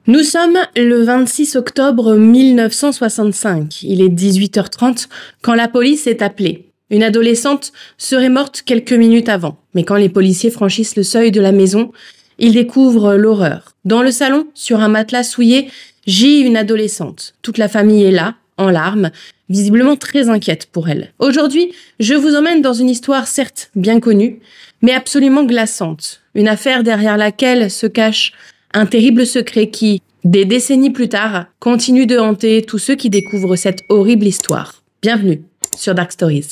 Nous sommes le 26 octobre 1965. Il est 18h30 quand la police est appelée. Une adolescente serait morte quelques minutes avant. Mais quand les policiers franchissent le seuil de la maison, ils découvrent l'horreur. Dans le salon, sur un matelas souillé, gît une adolescente. Toute la famille est là, en larmes, visiblement très inquiète pour elle. Aujourd'hui, je vous emmène dans une histoire certes bien connue, mais absolument glaçante. Une affaire derrière laquelle se cache un terrible secret qui, des décennies plus tard, continue de hanter tous ceux qui découvrent cette horrible histoire. Bienvenue sur Dark Stories.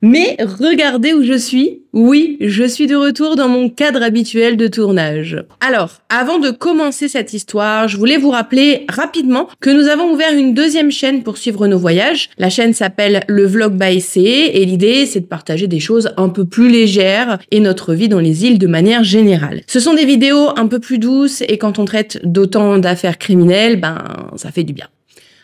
Mais regardez où je suis. Oui, je suis de retour dans mon cadre habituel de tournage. Alors, avant de commencer cette histoire, je voulais vous rappeler rapidement que nous avons ouvert une deuxième chaîne pour suivre nos voyages. La chaîne s'appelle Le Vlog by C et l'idée, c'est de partager des choses un peu plus légères et notre vie dans les îles de manière générale. Ce sont des vidéos un peu plus douces et quand on traite d'autant d'affaires criminelles, ça fait du bien.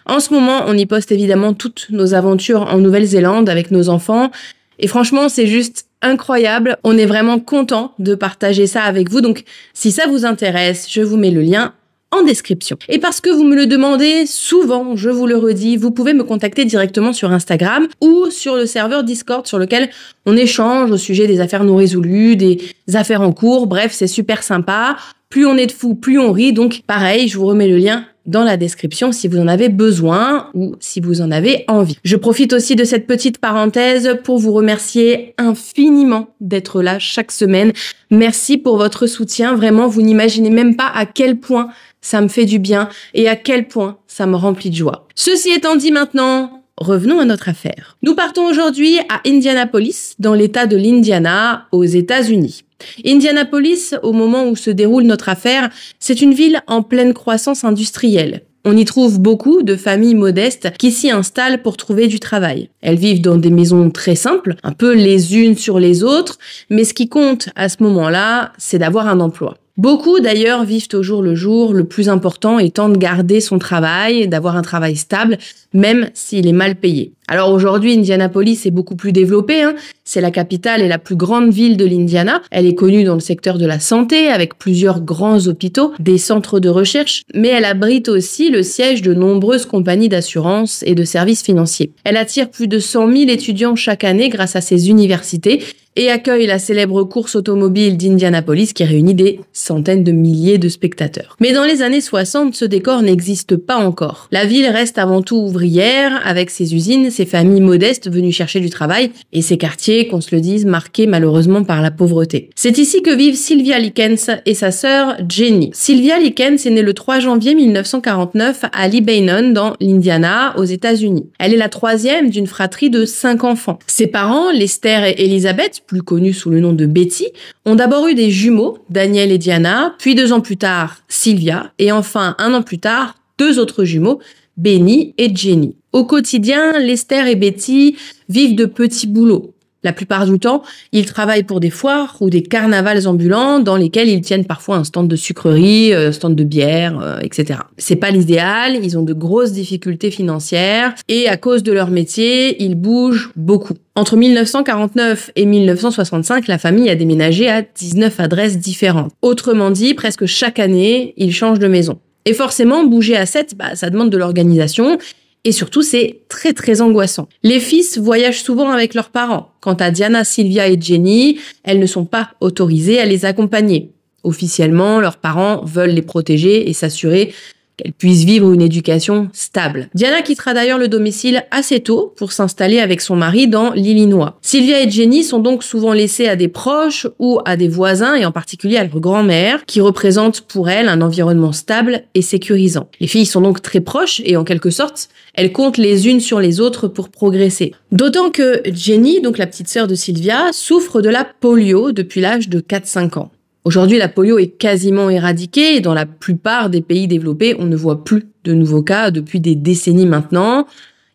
En ce moment, on y poste évidemment toutes nos aventures en Nouvelle-Zélande avec nos enfants. Et franchement, c'est juste incroyable. On est vraiment content de partager ça avec vous. Donc, si ça vous intéresse, je vous mets le lien en description. Et parce que vous me le demandez souvent, je vous le redis, vous pouvez me contacter directement sur Instagram ou sur le serveur Discord sur lequel on échange au sujet des affaires non résolues, des affaires en cours. Bref, c'est super sympa. Plus on est de fous, plus on rit. Donc, pareil, je vous remets le lien dans la description si vous en avez besoin ou si vous en avez envie. Je profite aussi de cette petite parenthèse pour vous remercier infiniment d'être là chaque semaine. Merci pour votre soutien. Vraiment, vous n'imaginez même pas à quel point ça me fait du bien et à quel point ça me remplit de joie. Ceci étant dit maintenant, revenons à notre affaire. Nous partons aujourd'hui à Indianapolis, dans l'état de l'Indiana, aux États-Unis. Indianapolis, au moment où se déroule notre affaire, c'est une ville en pleine croissance industrielle. On y trouve beaucoup de familles modestes qui s'y installent pour trouver du travail. Elles vivent dans des maisons très simples, un peu les unes sur les autres, mais ce qui compte à ce moment-là, c'est d'avoir un emploi. Beaucoup d'ailleurs vivent au jour le jour, le plus important étant de garder son travail, d'avoir un travail stable, même s'il est mal payé. Alors aujourd'hui, Indianapolis est beaucoup plus développée, C'est la capitale et la plus grande ville de l'Indiana. Elle est connue dans le secteur de la santé, avec plusieurs grands hôpitaux, des centres de recherche, mais elle abrite aussi le siège de nombreuses compagnies d'assurance et de services financiers. Elle attire plus de 100 000 étudiants chaque année grâce à ses universités et accueille la célèbre course automobile d'Indianapolis qui réunit des centaines de milliers de spectateurs. Mais dans les années 60, ce décor n'existe pas encore. La ville reste avant tout ouvrière, avec ses usines, ses familles modestes venues chercher du travail, et ses quartiers, qu'on se le dise, marqués malheureusement par la pauvreté. C'est ici que vivent Sylvia Likens et sa sœur Jenny. Sylvia Likens est née le 3 janvier 1949 à Lebanon, dans l'Indiana, aux États-Unis. Elle est la troisième d'une fratrie de 5 enfants. Ses parents, Lester et Elizabeth, plus connus sous le nom de Betty, ont d'abord eu des jumeaux, Daniel et Diana, puis 2 ans plus tard, Sylvia, et enfin 1 an plus tard, 2 autres jumeaux, Benny et Jenny. Au quotidien, Lester et Betty vivent de petits boulots. La plupart du temps, ils travaillent pour des foires ou des carnavals ambulants dans lesquels ils tiennent parfois un stand de sucreries, stand de bière, etc. C'est pas l'idéal, ils ont de grosses difficultés financières et à cause de leur métier, ils bougent beaucoup. Entre 1949 et 1965, la famille a déménagé à 19 adresses différentes. Autrement dit, presque chaque année, ils changent de maison. Et forcément, bouger à 7, ça demande de l'organisation. Et surtout, c'est très très angoissant. Les fils voyagent souvent avec leurs parents. Quant à Diana, Sylvia et Jenny, elles ne sont pas autorisées à les accompagner. Officiellement, leurs parents veulent les protéger et s'assurer qu'elles puissent vivre une éducation stable. Diana quittera d'ailleurs le domicile assez tôt pour s'installer avec son mari dans l'Illinois. Sylvia et Jenny sont donc souvent laissées à des proches ou à des voisins et en particulier à leur grand-mère qui représente pour elles un environnement stable et sécurisant. Les filles sont donc très proches et en quelque sorte, elles comptent les unes sur les autres pour progresser. D'autant que Jenny, donc la petite sœur de Sylvia, souffre de la polio depuis l'âge de 4-5 ans. Aujourd'hui, la polio est quasiment éradiquée et dans la plupart des pays développés, on ne voit plus de nouveaux cas depuis des décennies maintenant.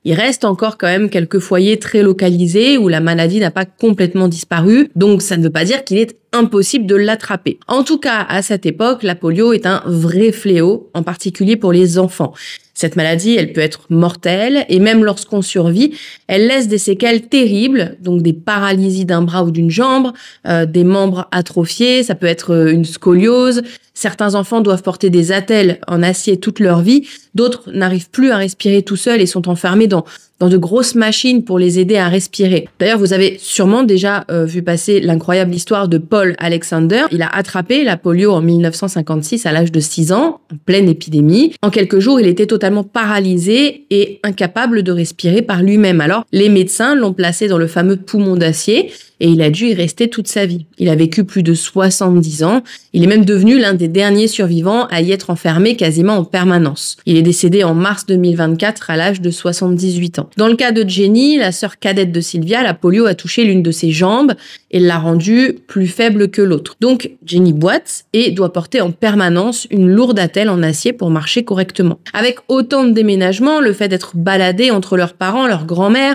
Il reste encore quand même quelques foyers très localisés où la maladie n'a pas complètement disparu, donc ça ne veut pas dire qu'il est impossible de l'attraper. En tout cas, à cette époque, la polio est un vrai fléau, en particulier pour les enfants. Cette maladie, elle peut être mortelle et même lorsqu'on survit, elle laisse des séquelles terribles, donc des paralysies d'un bras ou d'une jambe, des membres atrophiés, ça peut être une scoliose. Certains enfants doivent porter des attelles en acier toute leur vie, d'autres n'arrivent plus à respirer tout seuls et sont enfermés dans de grosses machines pour les aider à respirer. D'ailleurs, vous avez sûrement déjà vu passer l'incroyable histoire de Paul Alexander. Il a attrapé la polio en 1956 à l'âge de 6 ans, en pleine épidémie. En quelques jours, il était totalement paralysé et incapable de respirer par lui-même. Alors, les médecins l'ont placé dans le fameux poumon d'acier et il a dû y rester toute sa vie. Il a vécu plus de 70 ans. Il est même devenu l'un des derniers survivants à y être enfermé quasiment en permanence. Il est décédé en mars 2024 à l'âge de 78 ans. Dans le cas de Jenny, la sœur cadette de Sylvia, la polio a touché l'une de ses jambes et l'a rendue plus faible que l'autre. Donc, Jenny boite et doit porter en permanence une lourde attelle en acier pour marcher correctement. Avec autant de déménagements, le fait d'être baladés entre leurs parents, leur grand-mère,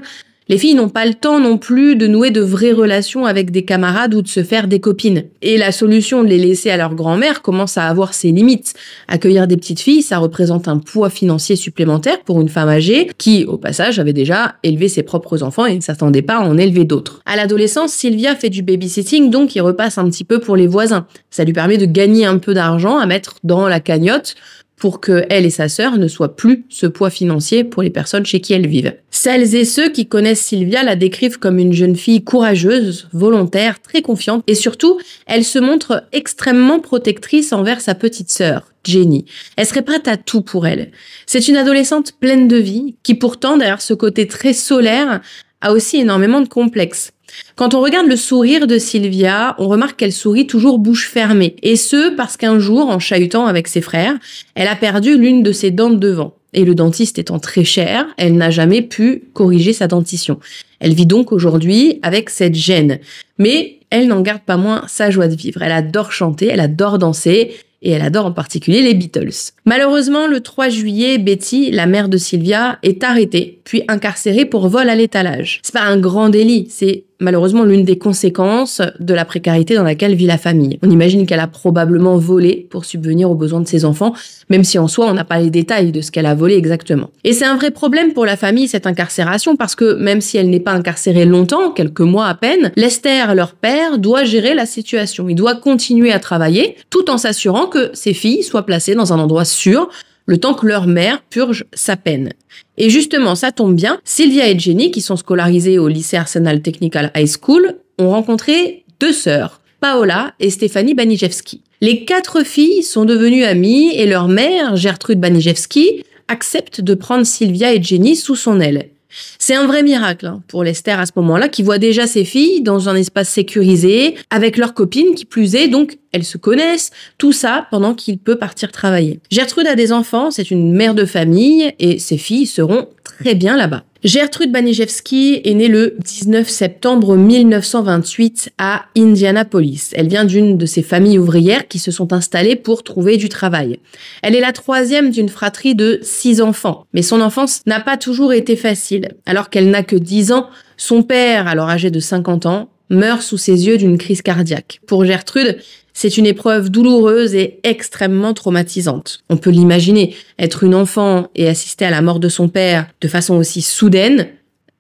les filles n'ont pas le temps non plus de nouer de vraies relations avec des camarades ou de se faire des copines. Et la solution de les laisser à leur grand-mère commence à avoir ses limites. Accueillir des petites filles, ça représente un poids financier supplémentaire pour une femme âgée qui, au passage, avait déjà élevé ses propres enfants et ne s'attendait pas à en élever d'autres. À l'adolescence, Sylvia fait du babysitting, donc il repasse un petit peu pour les voisins. Ça lui permet de gagner un peu d'argent à mettre dans la cagnotte pour que elle et sa sœur ne soient plus ce poids financier pour les personnes chez qui elles vivent. Celles et ceux qui connaissent Sylvia la décrivent comme une jeune fille courageuse, volontaire, très confiante et surtout, elle se montre extrêmement protectrice envers sa petite sœur, Jenny. Elle serait prête à tout pour elle. C'est une adolescente pleine de vie qui pourtant, derrière ce côté très solaire, a aussi énormément de complexes. Quand on regarde le sourire de Sylvia, on remarque qu'elle sourit toujours bouche fermée. Et ce, parce qu'un jour, en chahutant avec ses frères, elle a perdu l'une de ses dents de devant. Et le dentiste étant très cher, elle n'a jamais pu corriger sa dentition. Elle vit donc aujourd'hui avec cette gêne. Mais elle n'en garde pas moins sa joie de vivre. Elle adore chanter, elle adore danser. Et elle adore en particulier les Beatles. Malheureusement, le 3 juillet, Betty, la mère de Sylvia, est arrêtée, puis incarcérée pour vol à l'étalage. C'est pas un grand délit, c'est malheureusement l'une des conséquences de la précarité dans laquelle vit la famille. On imagine qu'elle a probablement volé pour subvenir aux besoins de ses enfants, même si en soi, on n'a pas les détails de ce qu'elle a volé exactement. Et c'est un vrai problème pour la famille, cette incarcération, parce que même si elle n'est pas incarcérée longtemps, quelques mois à peine, Lester, leur père, doit gérer la situation. Il doit continuer à travailler, tout en s'assurant que ses filles soient placées dans un endroit sûr, le temps que leur mère purge sa peine. Et justement, ça tombe bien, Sylvia et Jenny, qui sont scolarisées au lycée Arsenal Technical High School, ont rencontré 2 sœurs, Paola et Stéphanie Baniszewski. Les 4 filles sont devenues amies et leur mère, Gertrude Baniszewski, accepte de prendre Sylvia et Jenny sous son aile. C'est un vrai miracle pour Lester à ce moment-là, qui voit déjà ses filles dans un espace sécurisé, avec leurs copines qui plus est, donc elles se connaissent, tout ça pendant qu'il peut partir travailler. Gertrude a des enfants, c'est une mère de famille, et ses filles seront très bien là-bas. Gertrude Baniszewski est née le 19 septembre 1928 à Indianapolis. Elle vient d'une de ces familles ouvrières qui se sont installées pour trouver du travail. Elle est la 3e d'une fratrie de 6 enfants, mais son enfance n'a pas toujours été facile. Alors qu'elle n'a que 10 ans, son père, alors âgé de 50 ans, meurt sous ses yeux d'une crise cardiaque. Pour Gertrude, c'est une épreuve douloureuse et extrêmement traumatisante. On peut l'imaginer, être une enfant et assister à la mort de son père de façon aussi soudaine,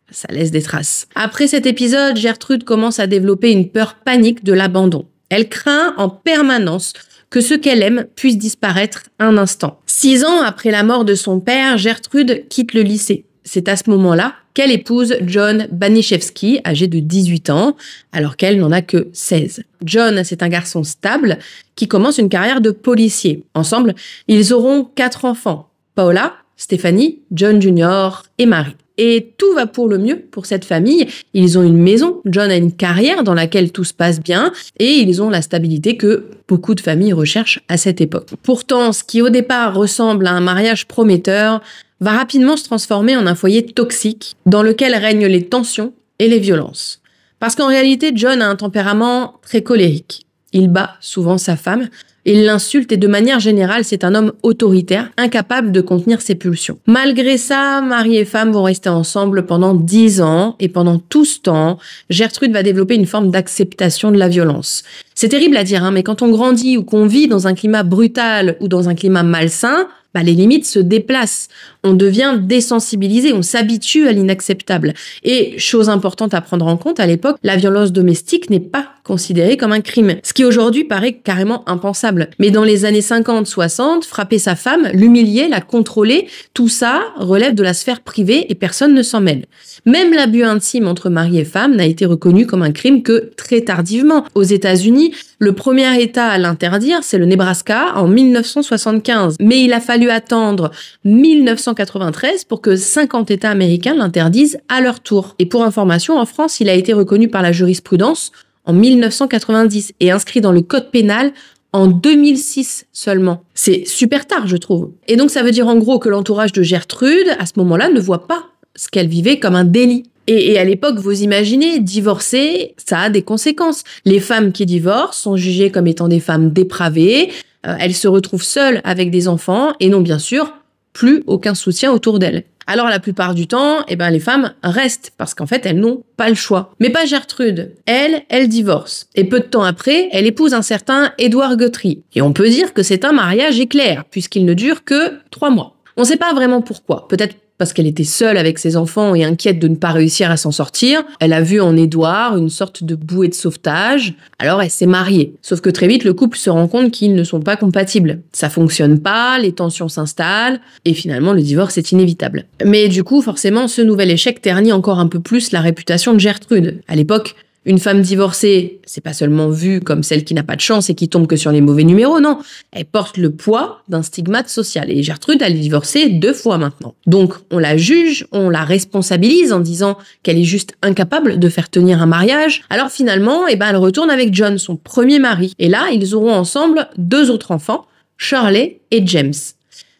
ça laisse des traces. Après cet épisode, Gertrude commence à développer une peur panique de l'abandon. Elle craint en permanence que ce qu'elle aime puisse disparaître un instant. 6 ans après la mort de son père, Gertrude quitte le lycée. C'est à ce moment-là qu'elle épouse John Baniszewski, âgé de 18 ans, alors qu'elle n'en a que 16. John, c'est un garçon stable qui commence une carrière de policier. Ensemble, ils auront 4 enfants. Paola, Stéphanie, John Jr. et Marie. Et tout va pour le mieux pour cette famille. Ils ont une maison, John a une carrière dans laquelle tout se passe bien et ils ont la stabilité que beaucoup de familles recherchent à cette époque. Pourtant, ce qui au départ ressemble à un mariage prometteur va rapidement se transformer en un foyer toxique dans lequel règnent les tensions et les violences. Parce qu'en réalité, John a un tempérament très colérique. Il bat souvent sa femme, Il l'insulte et de manière générale, c'est un homme autoritaire, incapable de contenir ses pulsions. Malgré ça, mari et femme vont rester ensemble pendant 10 ans et pendant tout ce temps, Gertrude va développer une forme d'acceptation de la violence. C'est terrible à dire, mais quand on grandit ou qu'on vit dans un climat brutal ou dans un climat malsain, les limites se déplacent. On devient désensibilisé, on s'habitue à l'inacceptable. Et chose importante à prendre en compte, à l'époque, la violence domestique n'est pas considérée comme un crime. Ce qui aujourd'hui paraît carrément impensable. Mais dans les années 50-60, frapper sa femme, l'humilier, la contrôler, tout ça relève de la sphère privée et personne ne s'en mêle. Même l'abus intime entre mari et femme n'a été reconnu comme un crime que très tardivement. Aux États-Unis, le premier État à l'interdire, c'est le Nebraska en 1975. Mais il a fallu attendre 1993 pour que 50 États américains l'interdisent à leur tour. Et pour information, en France, il a été reconnu par la jurisprudence en 1990 et inscrit dans le code pénal en 2006 seulement. C'est super tard, je trouve. Et donc ça veut dire en gros que l'entourage de Gertrude, à ce moment-là, ne voit pas ce qu'elle vivait comme un délit. Et à l'époque, vous imaginez, divorcer, ça a des conséquences. Les femmes qui divorcent sont jugées comme étant des femmes dépravées, elles se retrouvent seules avec des enfants et n'ont bien sûr plus aucun soutien autour d'elles. Alors la plupart du temps, les femmes restent parce qu'en fait, elles n'ont pas le choix. Mais pas Gertrude. Elle divorce. Et peu de temps après, elle épouse un certain Edward Guthrie. Et on peut dire que c'est un mariage éclair puisqu'il ne dure que 3 mois. On ne sait pas vraiment pourquoi. Peut-être parce qu'elle était seule avec ses enfants et inquiète de ne pas réussir à s'en sortir. Elle a vu en Édouard une sorte de bouée de sauvetage. Alors elle s'est mariée. Sauf que très vite, le couple se rend compte qu'ils ne sont pas compatibles. Ça fonctionne pas, les tensions s'installent et finalement le divorce est inévitable. Mais du coup, forcément, ce nouvel échec ternit encore un peu plus la réputation de Gertrude. À l'époque, une femme divorcée, c'est pas seulement vue comme celle qui n'a pas de chance et qui tombe que sur les mauvais numéros, non. Elle porte le poids d'un stigmate social. Et Gertrude, elle est divorcée 2 fois maintenant. Donc, on la juge, on la responsabilise en disant qu'elle est juste incapable de faire tenir un mariage. Alors finalement, elle retourne avec John, son premier mari. Et là, ils auront ensemble 2 autres enfants, Shirley et James.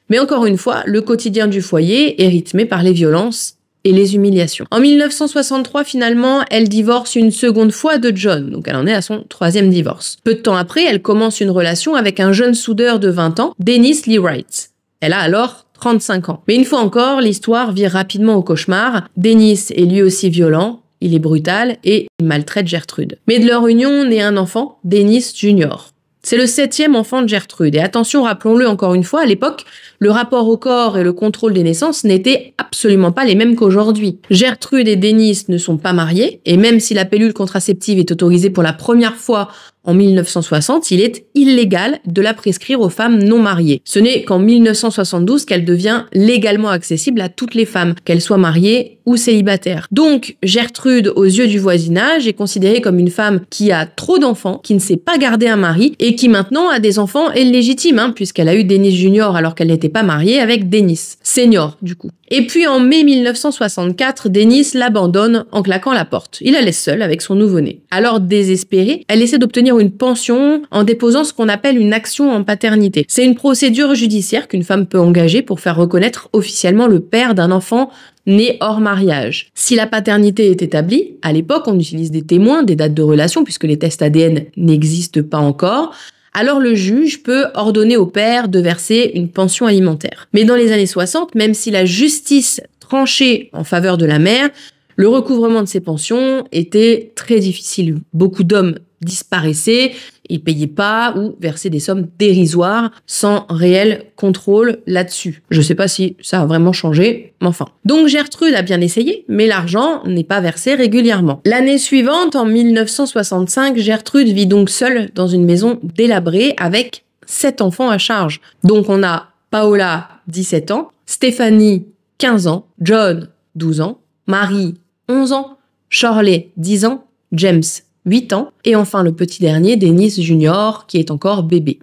Mais encore une fois, le quotidien du foyer est rythmé par les violences et les humiliations. En 1963, finalement, elle divorce une seconde fois de John, donc elle en est à son 3e divorce. Peu de temps après, elle commence une relation avec un jeune soudeur de 20 ans, Dennis Lee Wright. Elle a alors 35 ans. Mais une fois encore, l'histoire vire rapidement au cauchemar. Dennis est lui aussi violent, il est brutal et il maltraite Gertrude. Mais de leur union naît un enfant, Dennis Jr. C'est le 7e enfant de Gertrude. Et attention, rappelons-le encore une fois, à l'époque, le rapport au corps et le contrôle des naissances n'étaient absolument pas les mêmes qu'aujourd'hui. Gertrude et Dennis ne sont pas mariés, et même si la pilule contraceptive est autorisée pour la première fois en 1960, il est illégal de la prescrire aux femmes non mariées. Ce n'est qu'en 1972 qu'elle devient légalement accessible à toutes les femmes, qu'elles soient mariées ou célibataires. Donc, Gertrude, aux yeux du voisinage, est considérée comme une femme qui a trop d'enfants, qui ne sait pas garder un mari et qui maintenant a des enfants illégitimes, puisqu'elle a eu Dennis Junior alors qu'elle n'était pas mariée avec Dennis, senior du coup. Et puis en mai 1964, Dennis l'abandonne en claquant la porte. Il la laisse seule avec son nouveau-né. Alors désespérée, elle essaie d'obtenir une pension en déposant ce qu'on appelle une action en paternité. C'est une procédure judiciaire qu'une femme peut engager pour faire reconnaître officiellement le père d'un enfant né hors mariage. Si la paternité est établie, à l'époque on utilise des témoins, des dates de relation puisque les tests ADN n'existent pas encore. Alors le juge peut ordonner au père de verser une pension alimentaire. Mais dans les années 60, même si la justice tranchait en faveur de la mère, le recouvrement de ces pensions était très difficile. Beaucoup d'hommes disparaissaient, ils payaient pas ou versaient des sommes dérisoires sans réel contrôle là-dessus. Je sais pas si ça a vraiment changé, mais enfin. Donc Gertrude a bien essayé, mais l'argent n'est pas versé régulièrement. L'année suivante, en 1965, Gertrude vit donc seule dans une maison délabrée avec 7 enfants à charge. Donc on a Paola, 17 ans, Stéphanie, 15 ans, John, 12 ans, Marie, 11 ans, Shirley, 10 ans, James, 8 ans, et enfin le petit dernier, Dennis Junior, qui est encore bébé.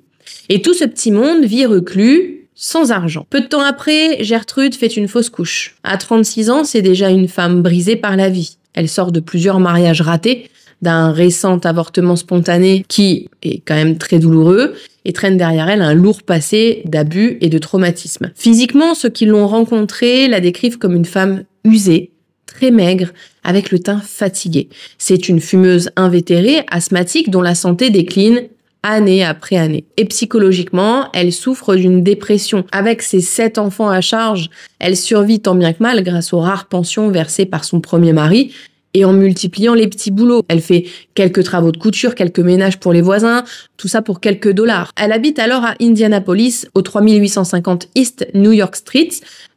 Et tout ce petit monde vit reclus, sans argent. Peu de temps après, Gertrude fait une fausse couche. À 36 ans, c'est déjà une femme brisée par la vie. Elle sort de plusieurs mariages ratés, d'un récent avortement spontané qui est quand même très douloureux, et traîne derrière elle un lourd passé d'abus et de traumatisme. Physiquement, ceux qui l'ont rencontrée la décrivent comme une femme usée, très maigre, avec le teint fatigué. C'est une fumeuse invétérée, asthmatique, dont la santé décline année après année. Et psychologiquement, elle souffre d'une dépression. Avec ses 7 enfants à charge, elle survit tant bien que mal grâce aux rares pensions versées par son premier mari et en multipliant les petits boulots. Elle fait quelques travaux de couture, quelques ménages pour les voisins, tout ça pour quelques dollars. Elle habite alors à Indianapolis, au 3850 East New York Street,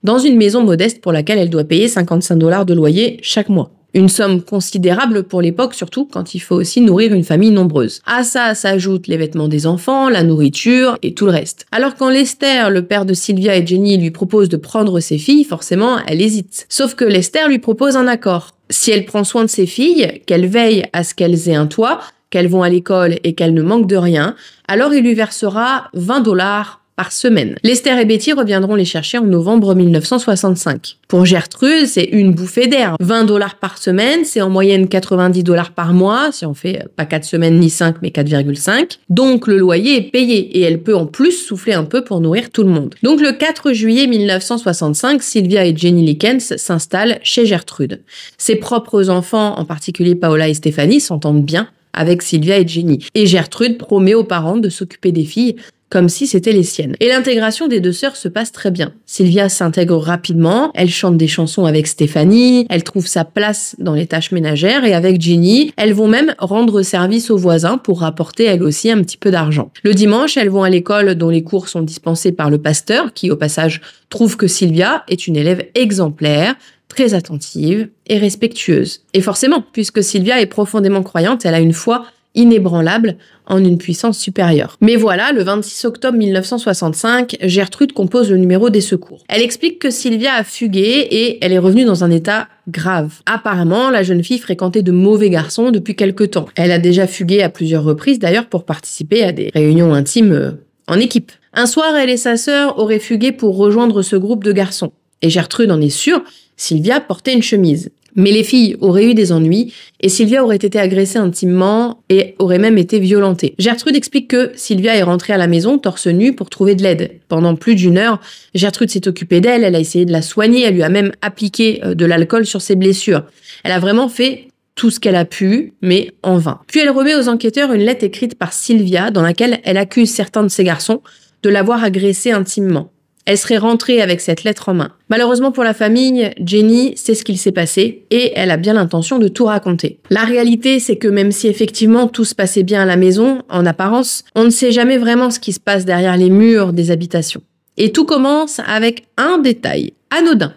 dans une maison modeste pour laquelle elle doit payer $55 de loyer chaque mois. Une somme considérable pour l'époque, surtout quand il faut aussi nourrir une famille nombreuse. À ça s'ajoutent les vêtements des enfants, la nourriture et tout le reste. Alors quand Lester, le père de Sylvia et Jenny, lui propose de prendre ses filles, forcément, elle hésite. Sauf que Lester lui propose un accord. Si elle prend soin de ses filles, qu'elle veille à ce qu'elles aient un toit, qu'elles vont à l'école et qu'elles ne manquent de rien, alors il lui versera $20 par semaine. Lester et Betty reviendront les chercher en novembre 1965. Pour Gertrude, c'est une bouffée d'air. $20 par semaine, c'est en moyenne $90 par mois, si on fait pas 4 semaines ni 5, mais 4,5. Donc le loyer est payé et elle peut en plus souffler un peu pour nourrir tout le monde. Donc le 4 juillet 1965, Sylvia et Jenny Likens s'installent chez Gertrude. Ses propres enfants, en particulier Paola et Stéphanie, s'entendent bien avec Sylvia et Jenny. Et Gertrude promet aux parents de s'occuper des filles comme si c'était les siennes. Et l'intégration des deux sœurs se passe très bien. Sylvia s'intègre rapidement, elle chante des chansons avec Stéphanie, elle trouve sa place dans les tâches ménagères et avec Jenny, elles vont même rendre service aux voisins pour rapporter elles aussi un petit peu d'argent. Le dimanche, elles vont à l'école dont les cours sont dispensés par le pasteur qui, au passage, trouve que Sylvia est une élève exemplaire, très attentive et respectueuse. Et forcément, puisque Sylvia est profondément croyante, elle a une foi inébranlable en une puissance supérieure. Mais voilà, le 26 octobre 1965, Gertrude compose le numéro des secours. Elle explique que Sylvia a fugué et elle est revenue dans un état grave. Apparemment, la jeune fille fréquentait de mauvais garçons depuis quelque temps. Elle a déjà fugué à plusieurs reprises d'ailleurs pour participer à des réunions intimes en équipe. Un soir, elle et sa sœur auraient fugué pour rejoindre ce groupe de garçons. Et Gertrude en est sûre, Sylvia portait une chemise. Mais les filles auraient eu des ennuis et Sylvia aurait été agressée intimement et aurait même été violentée. Gertrude explique que Sylvia est rentrée à la maison torse nu pour trouver de l'aide. Pendant plus d'1 heure, Gertrude s'est occupée d'elle, elle a essayé de la soigner, elle lui a même appliqué de l'alcool sur ses blessures. Elle a vraiment fait tout ce qu'elle a pu, mais en vain. Puis elle remet aux enquêteurs une lettre écrite par Sylvia dans laquelle elle accuse certains de ses garçons de l'avoir agressée intimement. Elle serait rentrée avec cette lettre en main. Malheureusement pour la famille, Jenny sait ce qu'il s'est passé et elle a bien l'intention de tout raconter. La réalité, c'est que même si effectivement tout se passait bien à la maison, en apparence, on ne sait jamais vraiment ce qui se passe derrière les murs des habitations. Et tout commence avec un détail anodin.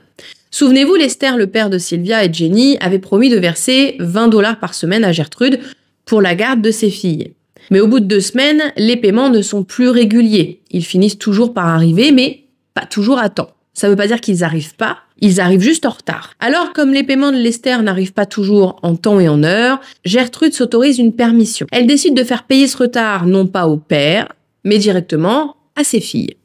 Souvenez-vous, Lester, le père de Sylvia et Jenny, avait promis de verser $20 par semaine à Gertrude pour la garde de ses filles. Mais au bout de 2 semaines, les paiements ne sont plus réguliers. Ils finissent toujours par arriver, mais pas toujours à temps. Ça veut pas dire qu'ils arrivent pas, ils arrivent juste en retard. Alors, comme les paiements de Lester n'arrivent pas toujours en temps et en heure, Gertrude s'autorise une permission. Elle décide de faire payer ce retard non pas au père, mais directement à ses filles.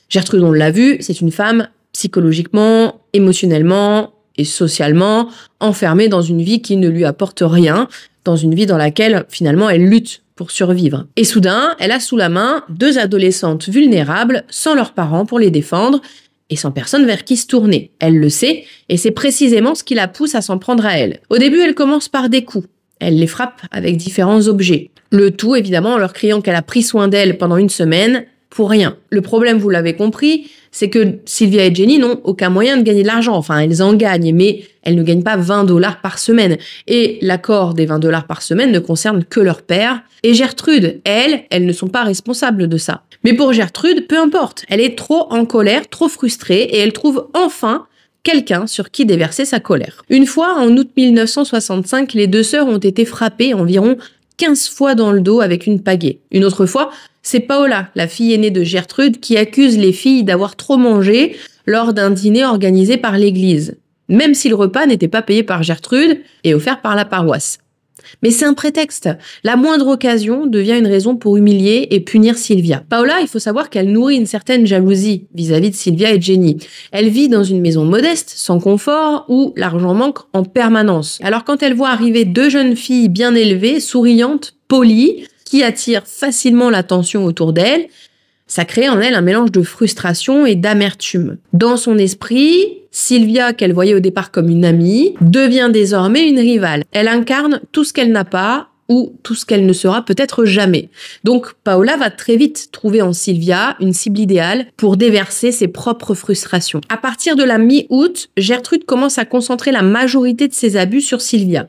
Gertrude, on l'a vu, c'est une femme psychologiquement, émotionnellement et socialement enfermée dans une vie qui ne lui apporte rien, dans une vie dans laquelle finalement elle lutte pour survivre. Et soudain, elle a sous la main 2 adolescentes vulnérables, sans leurs parents pour les défendre, et sans personne vers qui se tourner. Elle le sait, et c'est précisément ce qui la pousse à s'en prendre à elle. Au début, elle commence par des coups. Elle les frappe avec différents objets. Le tout, évidemment, en leur criant qu'elle a pris soin d'elle pendant 1 semaine, pour rien. Le problème, vous l'avez compris, c'est que Sylvia et Jenny n'ont aucun moyen de gagner de l'argent. Enfin, elles en gagnent, mais elles ne gagnent pas $20 par semaine. Et l'accord des $20 par semaine ne concerne que leur père. Et Gertrude, elles ne sont pas responsables de ça. Mais pour Gertrude, peu importe. Elle est trop en colère, trop frustrée, et elle trouve enfin quelqu'un sur qui déverser sa colère. Une fois, en août 1965, les 2 sœurs ont été frappées environ 15 fois dans le dos avec une pagaie. Une autre fois, c'est Paola, la fille aînée de Gertrude, qui accuse les filles d'avoir trop mangé lors d'un dîner organisé par l'église, même si le repas n'était pas payé par Gertrude et offert par la paroisse. Mais c'est un prétexte. La moindre occasion devient une raison pour humilier et punir Sylvia. Paola, il faut savoir qu'elle nourrit une certaine jalousie vis-à-vis de Sylvia et Jenny. Elle vit dans une maison modeste, sans confort, où l'argent manque en permanence. Alors quand elle voit arriver 2 jeunes filles bien élevées, souriantes, polies, qui attirent facilement l'attention autour d'elle, ça crée en elle un mélange de frustration et d'amertume. Dans son esprit, Sylvia, qu'elle voyait au départ comme une amie, devient désormais une rivale. Elle incarne tout ce qu'elle n'a pas ou tout ce qu'elle ne sera peut-être jamais. Donc Paola va très vite trouver en Sylvia une cible idéale pour déverser ses propres frustrations. À partir de la mi-août, Gertrude commence à concentrer la majorité de ses abus sur Sylvia.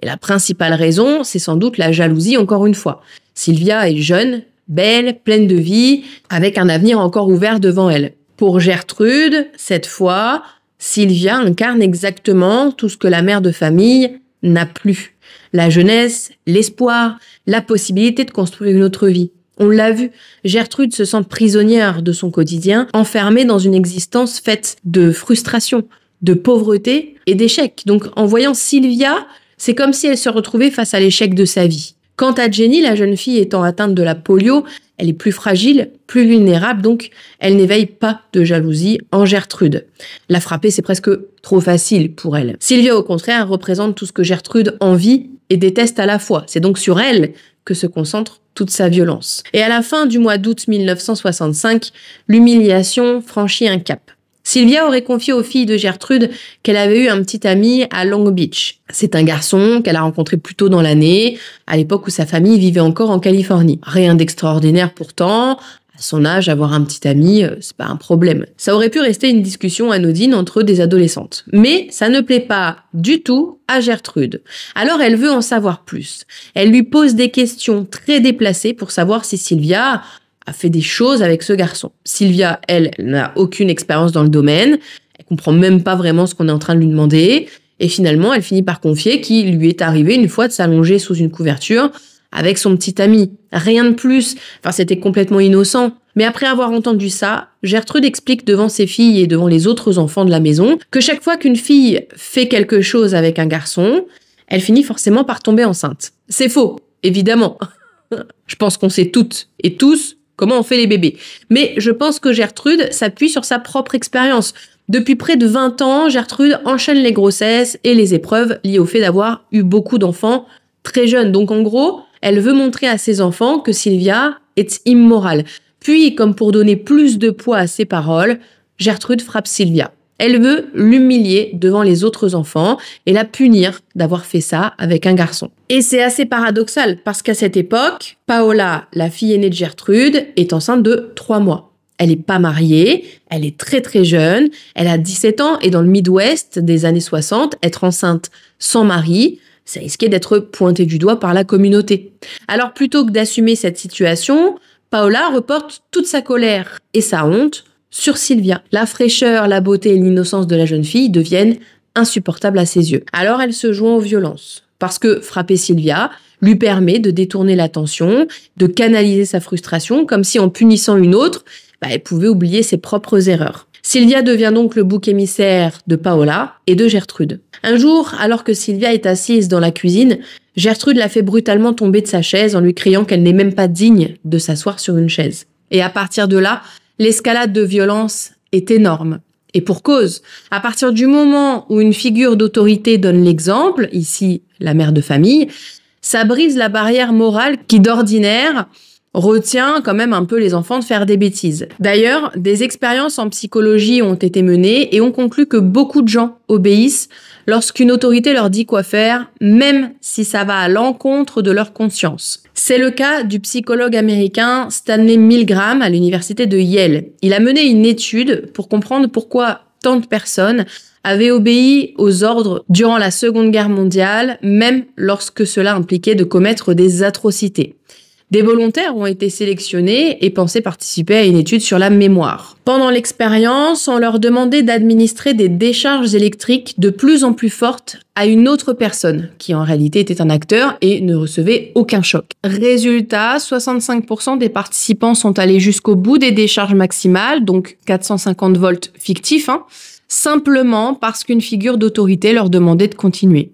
Et la principale raison, c'est sans doute la jalousie encore une fois. Sylvia est jeune, belle, pleine de vie, avec un avenir encore ouvert devant elle. Pour Gertrude, cette fois, Sylvia incarne exactement tout ce que la mère de famille n'a plus. La jeunesse, l'espoir, la possibilité de construire une autre vie. On l'a vu, Gertrude se sent prisonnière de son quotidien, enfermée dans une existence faite de frustration, de pauvreté et d'échecs. Donc en voyant Sylvia, c'est comme si elle se retrouvait face à l'échec de sa vie. Quant à Jenny, la jeune fille étant atteinte de la polio, elle est plus fragile, plus vulnérable, donc elle n'éveille pas de jalousie en Gertrude. La frapper, c'est presque trop facile pour elle. Sylvia, au contraire, représente tout ce que Gertrude envie et déteste à la fois. C'est donc sur elle que se concentre toute sa violence. Et à la fin du mois d'août 1965, l'humiliation franchit un cap. Sylvia aurait confié aux filles de Gertrude qu'elle avait eu un petit ami à Long Beach. C'est un garçon qu'elle a rencontré plus tôt dans l'année, à l'époque où sa famille vivait encore en Californie. Rien d'extraordinaire pourtant. À son âge, avoir un petit ami, c'est pas un problème. Ça aurait pu rester une discussion anodine entre des adolescentes. Mais ça ne plaît pas du tout à Gertrude. Alors elle veut en savoir plus. Elle lui pose des questions très déplacées pour savoir si Sylvia a fait des choses avec ce garçon. Sylvia, elle, n'a aucune expérience dans le domaine. Elle comprend même pas vraiment ce qu'on est en train de lui demander. Et finalement, elle finit par confier qu'il lui est arrivé une fois de s'allonger sous une couverture avec son petit ami. Rien de plus. Enfin, c'était complètement innocent. Mais après avoir entendu ça, Gertrude explique devant ses filles et devant les autres enfants de la maison que chaque fois qu'une fille fait quelque chose avec un garçon, elle finit forcément par tomber enceinte. C'est faux, évidemment. Je pense qu'on sait toutes et tous comment on fait les bébés. Mais je pense que Gertrude s'appuie sur sa propre expérience. Depuis près de 20 ans, Gertrude enchaîne les grossesses et les épreuves liées au fait d'avoir eu beaucoup d'enfants très jeunes. Donc en gros, elle veut montrer à ses enfants que Sylvia est immorale. Puis, comme pour donner plus de poids à ses paroles, Gertrude frappe Sylvia. Elle veut l'humilier devant les autres enfants et la punir d'avoir fait ça avec un garçon. Et c'est assez paradoxal parce qu'à cette époque, Paola, la fille aînée de Gertrude, est enceinte de 3 mois. Elle n'est pas mariée, elle est très très jeune, elle a 17 ans et dans le Midwest des années 60, être enceinte sans mari, ça risquait d'être pointé du doigt par la communauté. Alors plutôt que d'assumer cette situation, Paola reporte toute sa colère et sa honte sur Sylvia. La fraîcheur, la beauté et l'innocence de la jeune fille deviennent insupportables à ses yeux. Alors elle se joint aux violences, parce que frapper Sylvia lui permet de détourner l'attention, de canaliser sa frustration, comme si en punissant une autre, elle pouvait oublier ses propres erreurs. Sylvia devient donc le bouc émissaire de Paola et de Gertrude. Un jour, alors que Sylvia est assise dans la cuisine, Gertrude la fait brutalement tomber de sa chaise en lui criant qu'elle n'est même pas digne de s'asseoir sur une chaise. Et à partir de là, l'escalade de violence est énorme. Et pour cause, à partir du moment où une figure d'autorité donne l'exemple, ici la mère de famille, ça brise la barrière morale qui d'ordinaire retient quand même un peu les enfants de faire des bêtises. D'ailleurs, des expériences en psychologie ont été menées et ont conclu que beaucoup de gens obéissent lorsqu'une autorité leur dit quoi faire, même si ça va à l'encontre de leur conscience. C'est le cas du psychologue américain Stanley Milgram à l'université de Yale. Il a mené une étude pour comprendre pourquoi tant de personnes avaient obéi aux ordres durant la Seconde Guerre mondiale, même lorsque cela impliquait de commettre des atrocités. Des volontaires ont été sélectionnés et pensés participer à une étude sur la mémoire. Pendant l'expérience, on leur demandait d'administrer des décharges électriques de plus en plus fortes à une autre personne, qui en réalité était un acteur et ne recevait aucun choc. Résultat, 65% des participants sont allés jusqu'au bout des décharges maximales, donc 450 volts fictifs, simplement parce qu'une figure d'autorité leur demandait de continuer.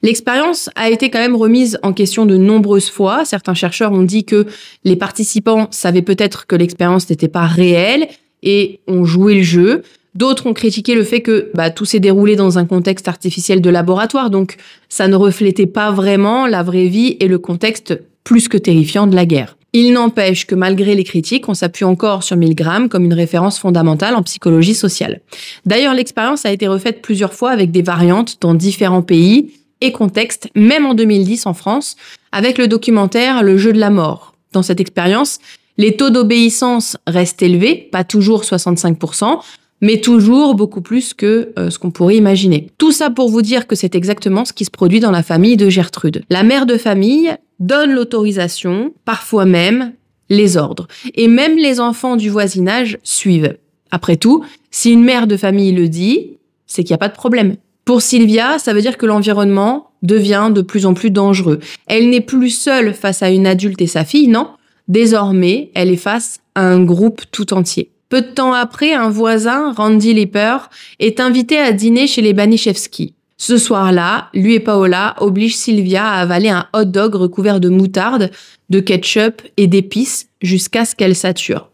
L'expérience a été quand même remise en question de nombreuses fois. Certains chercheurs ont dit que les participants savaient peut-être que l'expérience n'était pas réelle et ont joué le jeu. D'autres ont critiqué le fait que tout s'est déroulé dans un contexte artificiel de laboratoire, donc ça ne reflétait pas vraiment la vraie vie et le contexte plus que terrifiant de la guerre. Il n'empêche que malgré les critiques, on s'appuie encore sur Milgram comme une référence fondamentale en psychologie sociale. D'ailleurs, l'expérience a été refaite plusieurs fois avec des variantes dans différents pays et contexte, même en 2010 en France, avec le documentaire Le jeu de la mort. Dans cette expérience, les taux d'obéissance restent élevés, pas toujours 65%, mais toujours beaucoup plus que ce qu'on pourrait imaginer. Tout ça pour vous dire que c'est exactement ce qui se produit dans la famille de Gertrude. La mère de famille donne l'autorisation, parfois même les ordres. Et même les enfants du voisinage suivent. Après tout, si une mère de famille le dit, c'est qu'il n'y a pas de problème. Pour Sylvia, ça veut dire que l'environnement devient de plus en plus dangereux. Elle n'est plus seule face à une adulte et sa fille, non. Désormais, elle est face à un groupe tout entier. Peu de temps après, un voisin, Randy Lipper, est invité à dîner chez les Baniszewski. Ce soir-là, lui et Paola obligent Sylvia à avaler un hot dog recouvert de moutarde, de ketchup et d'épices jusqu'à ce qu'elle sature.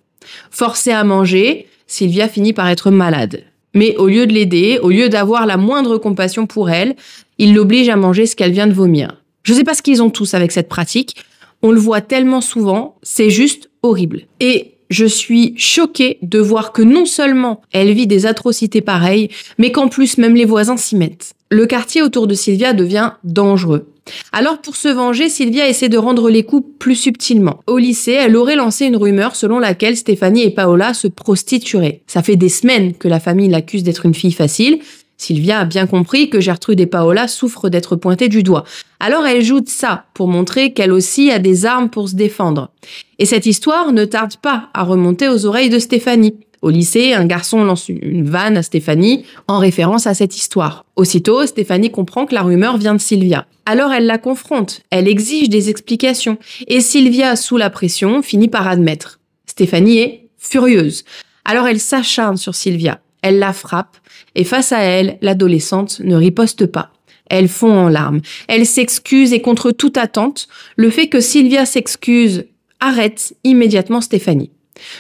Forcée à manger, Sylvia finit par être malade. Mais au lieu de l'aider, au lieu d'avoir la moindre compassion pour elle, il l'oblige à manger ce qu'elle vient de vomir. Je sais pas ce qu'ils ont tous avec cette pratique. On le voit tellement souvent, c'est juste horrible. Et je suis choquée de voir que non seulement elle vit des atrocités pareilles, mais qu'en plus même les voisins s'y mettent. Le quartier autour de Sylvia devient dangereux. Alors pour se venger, Sylvia essaie de rendre les coups plus subtilement. Au lycée, elle aurait lancé une rumeur selon laquelle Stéphanie et Paola se prostitueraient. Ça fait des semaines que la famille l'accuse d'être une fille facile. Sylvia a bien compris que Gertrude et Paola souffrent d'être pointées du doigt. Alors elle joue de ça pour montrer qu'elle aussi a des armes pour se défendre. Et cette histoire ne tarde pas à remonter aux oreilles de Stéphanie. Au lycée, un garçon lance une vanne à Stéphanie en référence à cette histoire. Aussitôt, Stéphanie comprend que la rumeur vient de Sylvia. Alors elle la confronte, elle exige des explications. Et Sylvia, sous la pression, finit par admettre. Stéphanie est furieuse. Alors elle s'acharne sur Sylvia. Elle la frappe et face à elle, l'adolescente ne riposte pas. Elle fond en larmes. Elle s'excuse et contre toute attente, le fait que Sylvia s'excuse arrête immédiatement Stéphanie.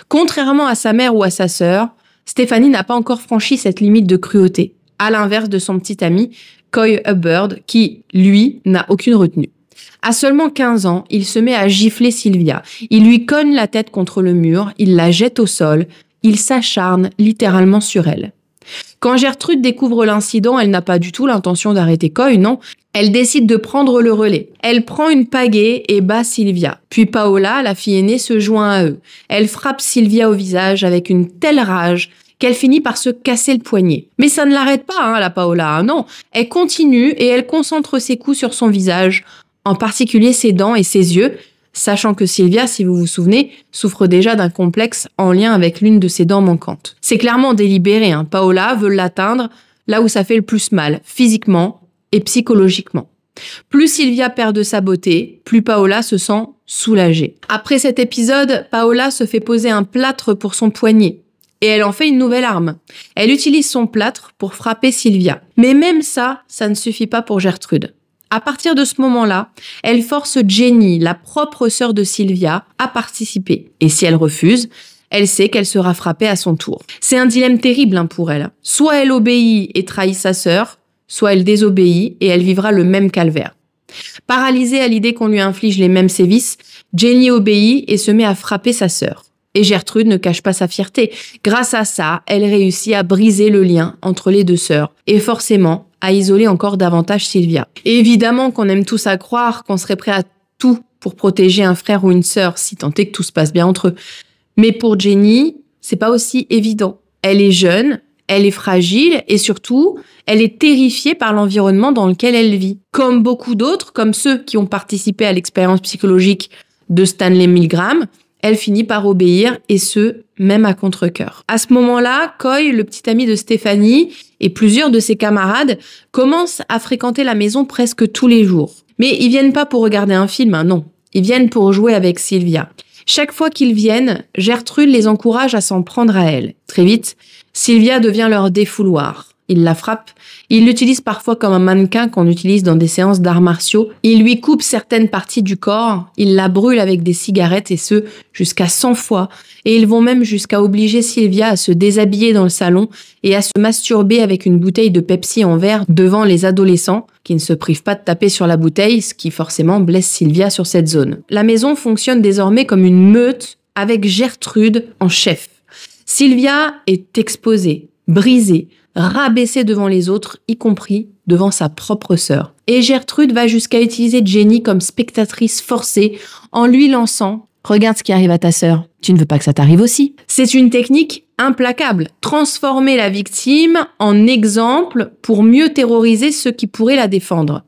Contrairement à sa mère ou à sa sœur, Stéphanie n'a pas encore franchi cette limite de cruauté, à l'inverse de son petit ami Coy Hubbard qui, lui, n'a aucune retenue. À seulement 15 ans, il se met à gifler Sylvia. Il lui cogne la tête contre le mur, il la jette au sol, il s'acharne littéralement sur elle. Quand Gertrude découvre l'incident, elle n'a pas du tout l'intention d'arrêter Coy, non. Elle décide de prendre le relais. Elle prend une pagaie et bat Sylvia. Puis Paola, la fille aînée, se joint à eux. Elle frappe Sylvia au visage avec une telle rage qu'elle finit par se casser le poignet. Mais ça ne l'arrête pas, la Paola, non. Elle continue et elle concentre ses coups sur son visage, en particulier ses dents et ses yeux, sachant que Sylvia, si vous vous souvenez, souffre déjà d'un complexe en lien avec l'une de ses dents manquantes. C'est clairement délibéré, Paola veut l'atteindre là où ça fait le plus mal, physiquement et psychologiquement. Plus Sylvia perd de sa beauté, plus Paola se sent soulagée. Après cet épisode, Paola se fait poser un plâtre pour son poignet. Et elle en fait une nouvelle arme. Elle utilise son plâtre pour frapper Sylvia. Mais même ça ne suffit pas pour Gertrude. À partir de ce moment-là, elle force Jenny, la propre sœur de Sylvia, à participer. Et si elle refuse, elle sait qu'elle sera frappée à son tour. C'est un dilemme terrible pour elle. Soit elle obéit et trahit sa sœur, soit elle désobéit et elle vivra le même calvaire. Paralysée à l'idée qu'on lui inflige les mêmes sévices, Jenny obéit et se met à frapper sa sœur. Et Gertrude ne cache pas sa fierté. Grâce à ça, elle réussit à briser le lien entre les deux sœurs et forcément à isoler encore davantage Sylvia. Et évidemment qu'on aime tous à croire qu'on serait prêt à tout pour protéger un frère ou une sœur, si tant est que tout se passe bien entre eux. Mais pour Jenny, c'est pas aussi évident. Elle est jeune, elle est fragile et surtout, elle est terrifiée par l'environnement dans lequel elle vit. Comme beaucoup d'autres, comme ceux qui ont participé à l'expérience psychologique de Stanley Milgram, elle finit par obéir, et ce, même à contre-cœur. À ce moment-là, Coy, le petit ami de Stéphanie, et plusieurs de ses camarades commencent à fréquenter la maison presque tous les jours. Mais ils viennent pas pour regarder un film, non. Ils viennent pour jouer avec Sylvia. Chaque fois qu'ils viennent, Gertrude les encourage à s'en prendre à elle. Très vite, Sylvia devient leur défouloir. Il la frappe, il l'utilise parfois comme un mannequin qu'on utilise dans des séances d'arts martiaux. Il lui coupe certaines parties du corps, il la brûle avec des cigarettes et ce, jusqu'à 100 fois. Et ils vont même jusqu'à obliger Sylvia à se déshabiller dans le salon et à se masturber avec une bouteille de Pepsi en verre devant les adolescents qui ne se privent pas de taper sur la bouteille, ce qui forcément blesse Sylvia sur cette zone. La maison fonctionne désormais comme une meute avec Gertrude en chef. Sylvia est exposée, brisée, rabaissée devant les autres, y compris devant sa propre sœur. Et Gertrude va jusqu'à utiliser Jenny comme spectatrice forcée en lui lançant « Regarde ce qui arrive à ta sœur, tu ne veux pas que ça t'arrive aussi ?» C'est une technique implacable, transformer la victime en exemple pour mieux terroriser ceux qui pourraient la défendre.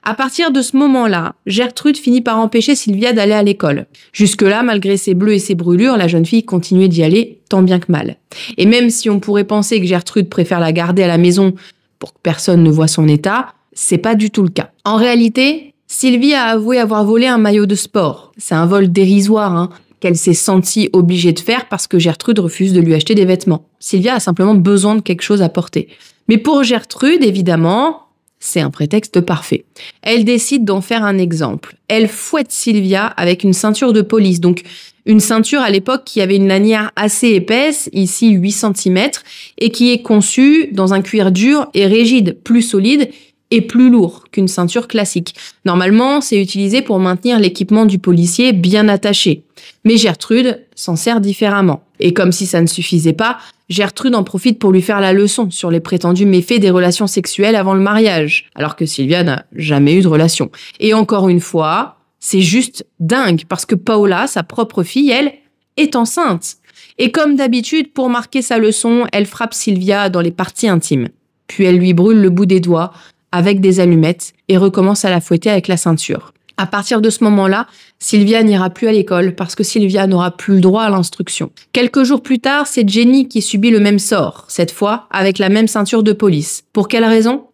À partir de ce moment-là, Gertrude finit par empêcher Sylvia d'aller à l'école. Jusque-là, malgré ses bleus et ses brûlures, la jeune fille continuait d'y aller tant bien que mal. Et même si on pourrait penser que Gertrude préfère la garder à la maison pour que personne ne voie son état, c'est pas du tout le cas. En réalité, Sylvie a avoué avoir volé un maillot de sport. C'est un vol dérisoire, qu'elle s'est sentie obligée de faire parce que Gertrude refuse de lui acheter des vêtements. Sylvia a simplement besoin de quelque chose à porter. Mais pour Gertrude, évidemment, c'est un prétexte parfait. Elle décide d'en faire un exemple. Elle fouette Sylvia avec une ceinture de police, donc une ceinture à l'époque qui avait une lanière assez épaisse, ici 8 cm, et qui est conçue dans un cuir dur et rigide, plus solide et plus lourd qu'une ceinture classique. Normalement, c'est utilisé pour maintenir l'équipement du policier bien attaché. Mais Gertrude s'en sert différemment. Et comme si ça ne suffisait pas, Gertrude en profite pour lui faire la leçon sur les prétendus méfaits des relations sexuelles avant le mariage, alors que Sylvia n'a jamais eu de relation. Et encore une fois, c'est juste dingue, parce que Paola, sa propre fille, elle, est enceinte. Et comme d'habitude, pour marquer sa leçon, elle frappe Sylvia dans les parties intimes. Puis elle lui brûle le bout des doigts avec des allumettes et recommence à la fouetter avec la ceinture. À partir de ce moment-là, Sylvia n'ira plus à l'école parce que Sylvia n'aura plus le droit à l'instruction. Quelques jours plus tard, c'est Jenny qui subit le même sort, cette fois avec la même ceinture de police. Pour quelle raison ?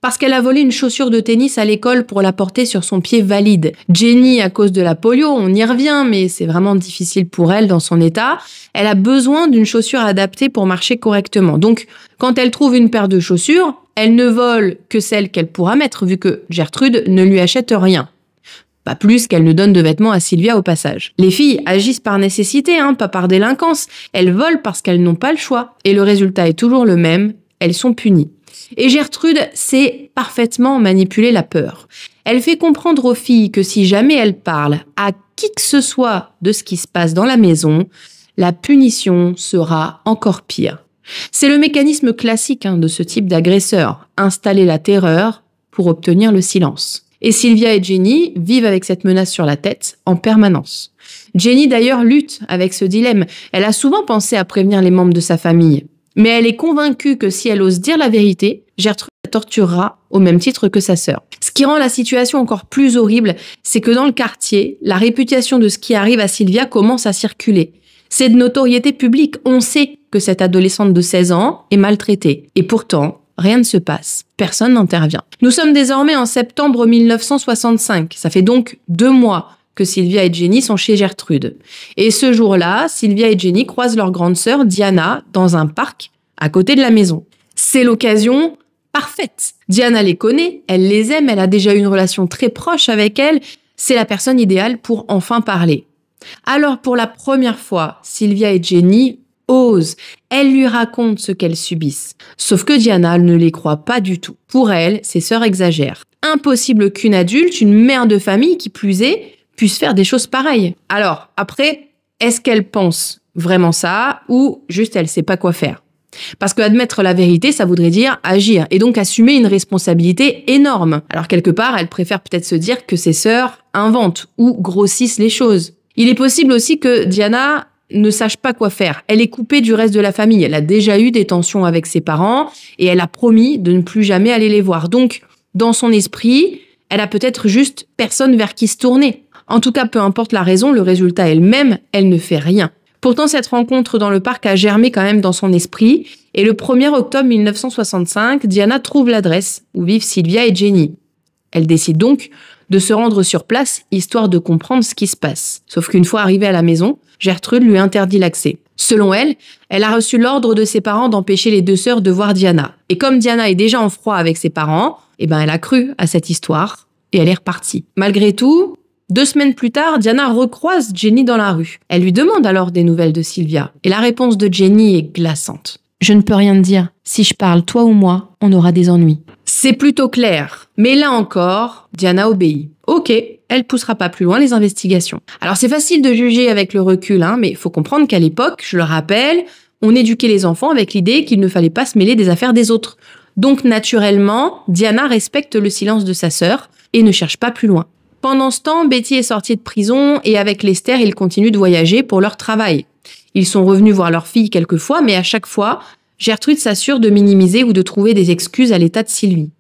Parce qu'elle a volé une chaussure de tennis à l'école pour la porter sur son pied valide. Jenny, à cause de la polio, on y revient, mais c'est vraiment difficile pour elle dans son état. Elle a besoin d'une chaussure adaptée pour marcher correctement. Donc, quand elle trouve une paire de chaussures, elle ne vole que celle qu'elle pourra mettre, vu que Gertrude ne lui achète rien. Pas plus qu'elle ne donne de vêtements à Sylvia au passage. Les filles agissent par nécessité, pas par délinquance. Elles volent parce qu'elles n'ont pas le choix. Et le résultat est toujours le même, elles sont punies. Et Gertrude sait parfaitement manipuler la peur. Elle fait comprendre aux filles que si jamais elles parlent à qui que ce soit de ce qui se passe dans la maison, la punition sera encore pire. C'est le mécanisme classique de ce type d'agresseur, installer la terreur pour obtenir le silence. Et Sylvia et Jenny vivent avec cette menace sur la tête en permanence. Jenny d'ailleurs lutte avec ce dilemme. Elle a souvent pensé à prévenir les membres de sa famille. Mais elle est convaincue que si elle ose dire la vérité, Gertrude la torturera au même titre que sa sœur. Ce qui rend la situation encore plus horrible, c'est que dans le quartier, la réputation de ce qui arrive à Sylvia commence à circuler. C'est de notoriété publique. On sait que cette adolescente de 16 ans est maltraitée. Et pourtant, rien ne se passe. Personne n'intervient. Nous sommes désormais en septembre 1965. Ça fait donc 2 mois que Sylvia et Jenny sont chez Gertrude. Et ce jour-là, Sylvia et Jenny croisent leur grande sœur Diana dans un parc à côté de la maison. C'est l'occasion parfaite. Diana les connaît, elle les aime, elle a déjà eu une relation très proche avec elle. C'est la personne idéale pour enfin parler. Alors pour la première fois, Sylvia et Jenny osent. Elles lui racontent ce qu'elles subissent. Sauf que Diana ne les croit pas du tout. Pour elle, ses sœurs exagèrent. Impossible qu'une adulte, une mère de famille qui plus est, puisse faire des choses pareilles. Alors, après, est-ce qu'elle pense vraiment ça ou juste elle sait pas quoi faire ? Parce que admettre la vérité, ça voudrait dire agir et donc assumer une responsabilité énorme. Alors quelque part, elle préfère peut-être se dire que ses sœurs inventent ou grossissent les choses. Il est possible aussi que Diana ne sache pas quoi faire. Elle est coupée du reste de la famille. Elle a déjà eu des tensions avec ses parents et elle a promis de ne plus jamais aller les voir. Donc, dans son esprit, elle a peut-être juste personne vers qui se tourner. En tout cas, peu importe la raison, le résultat est le même, elle ne fait rien. Pourtant, cette rencontre dans le parc a germé quand même dans son esprit, et le 1er octobre 1965, Diana trouve l'adresse où vivent Sylvia et Jenny. Elle décide donc de se rendre sur place, histoire de comprendre ce qui se passe. Sauf qu'une fois arrivée à la maison, Gertrude lui interdit l'accès. Selon elle, elle a reçu l'ordre de ses parents d'empêcher les 2 sœurs de voir Diana. Et comme Diana est déjà en froid avec ses parents, elle a cru à cette histoire, et elle est repartie. Malgré tout, 2 semaines plus tard, Diana recroise Jenny dans la rue. Elle lui demande alors des nouvelles de Sylvia. Et la réponse de Jenny est glaçante. « Je ne peux rien te dire. Si je parle, toi ou moi, on aura des ennuis. » C'est plutôt clair. Mais là encore, Diana obéit. Ok, elle poussera pas plus loin les investigations. Alors c'est facile de juger avec le recul, mais il faut comprendre qu'à l'époque, je le rappelle, on éduquait les enfants avec l'idée qu'il ne fallait pas se mêler des affaires des autres. Donc naturellement, Diana respecte le silence de sa sœur et ne cherche pas plus loin. Pendant ce temps, Betty est sortie de prison et avec Lester, ils continuent de voyager pour leur travail. Ils sont revenus voir leur fille quelques fois, mais à chaque fois, Gertrude s'assure de minimiser ou de trouver des excuses à l'état de Sylvie.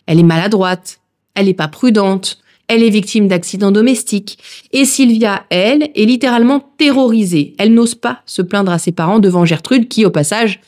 Elle est maladroite, elle n'est pas prudente, elle est victime d'accidents domestiques. Et Sylvia, elle, est littéralement terrorisée. Elle n'ose pas se plaindre à ses parents devant Gertrude qui, au passage,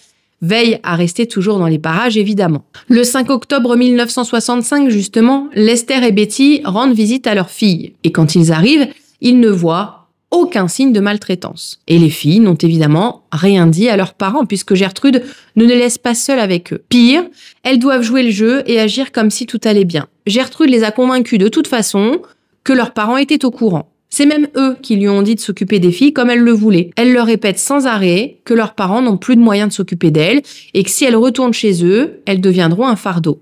veille à rester toujours dans les parages, évidemment. Le 5 octobre 1965, justement, Lester et Betty rendent visite à leur fille. Et quand ils arrivent, ils ne voient aucun signe de maltraitance. Et les filles n'ont évidemment rien dit à leurs parents puisque Gertrude ne les laisse pas seules avec eux. Pire, elles doivent jouer le jeu et agir comme si tout allait bien. Gertrude les a convaincus de toute façon que leurs parents étaient au courant. C'est même eux qui lui ont dit de s'occuper des filles comme elle le voulait. Elle leur répète sans arrêt que leurs parents n'ont plus de moyens de s'occuper d'elles et que si elles retournent chez eux, elles deviendront un fardeau.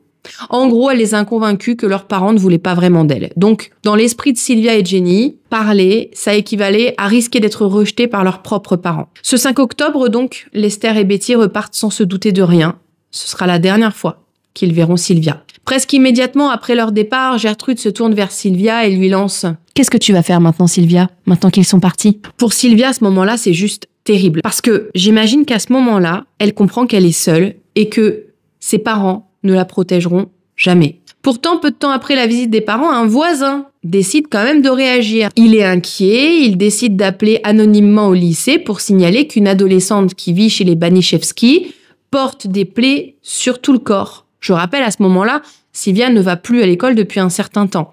En gros, elle les a convaincus que leurs parents ne voulaient pas vraiment d'elle. Donc, dans l'esprit de Sylvia et Jenny, parler, ça équivalait à risquer d'être rejetés par leurs propres parents. Ce 5 octobre, donc, Lester et Betty repartent sans se douter de rien. Ce sera la dernière fois qu'ils verront Sylvia. Presque immédiatement après leur départ, Gertrude se tourne vers Sylvia et lui lance « Qu'est-ce que tu vas faire maintenant, Sylvia, maintenant qu'ils sont partis ?» Pour Sylvia, à ce moment-là, c'est juste terrible. Parce que j'imagine qu'à ce moment-là, elle comprend qu'elle est seule et que ses parents ne la protégeront jamais. Pourtant, peu de temps après la visite des parents, un voisin décide quand même de réagir. Il est inquiet, il décide d'appeler anonymement au lycée pour signaler qu'une adolescente qui vit chez les Baniszewski porte des plaies sur tout le corps. Je rappelle, à ce moment-là, Sylvia ne va plus à l'école depuis un certain temps.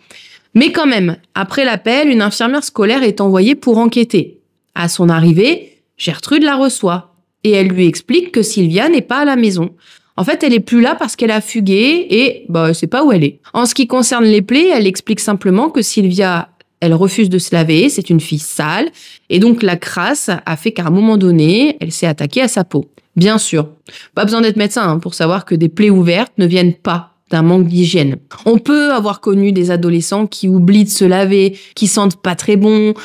Mais quand même, après l'appel, une infirmière scolaire est envoyée pour enquêter. À son arrivée, Gertrude la reçoit et elle lui explique que Sylvia n'est pas à la maison. En fait, elle est plus là parce qu'elle a fugué et elle sait pas où elle est. En ce qui concerne les plaies, elle explique simplement que Sylvia, elle refuse de se laver, c'est une fille sale, et donc la crasse a fait qu'à un moment donné, elle s'est attaquée à sa peau. Bien sûr, pas besoin d'être médecin pour savoir que des plaies ouvertes ne viennent pas d'un manque d'hygiène. On peut avoir connu des adolescents qui oublient de se laver, qui sentent pas très bon,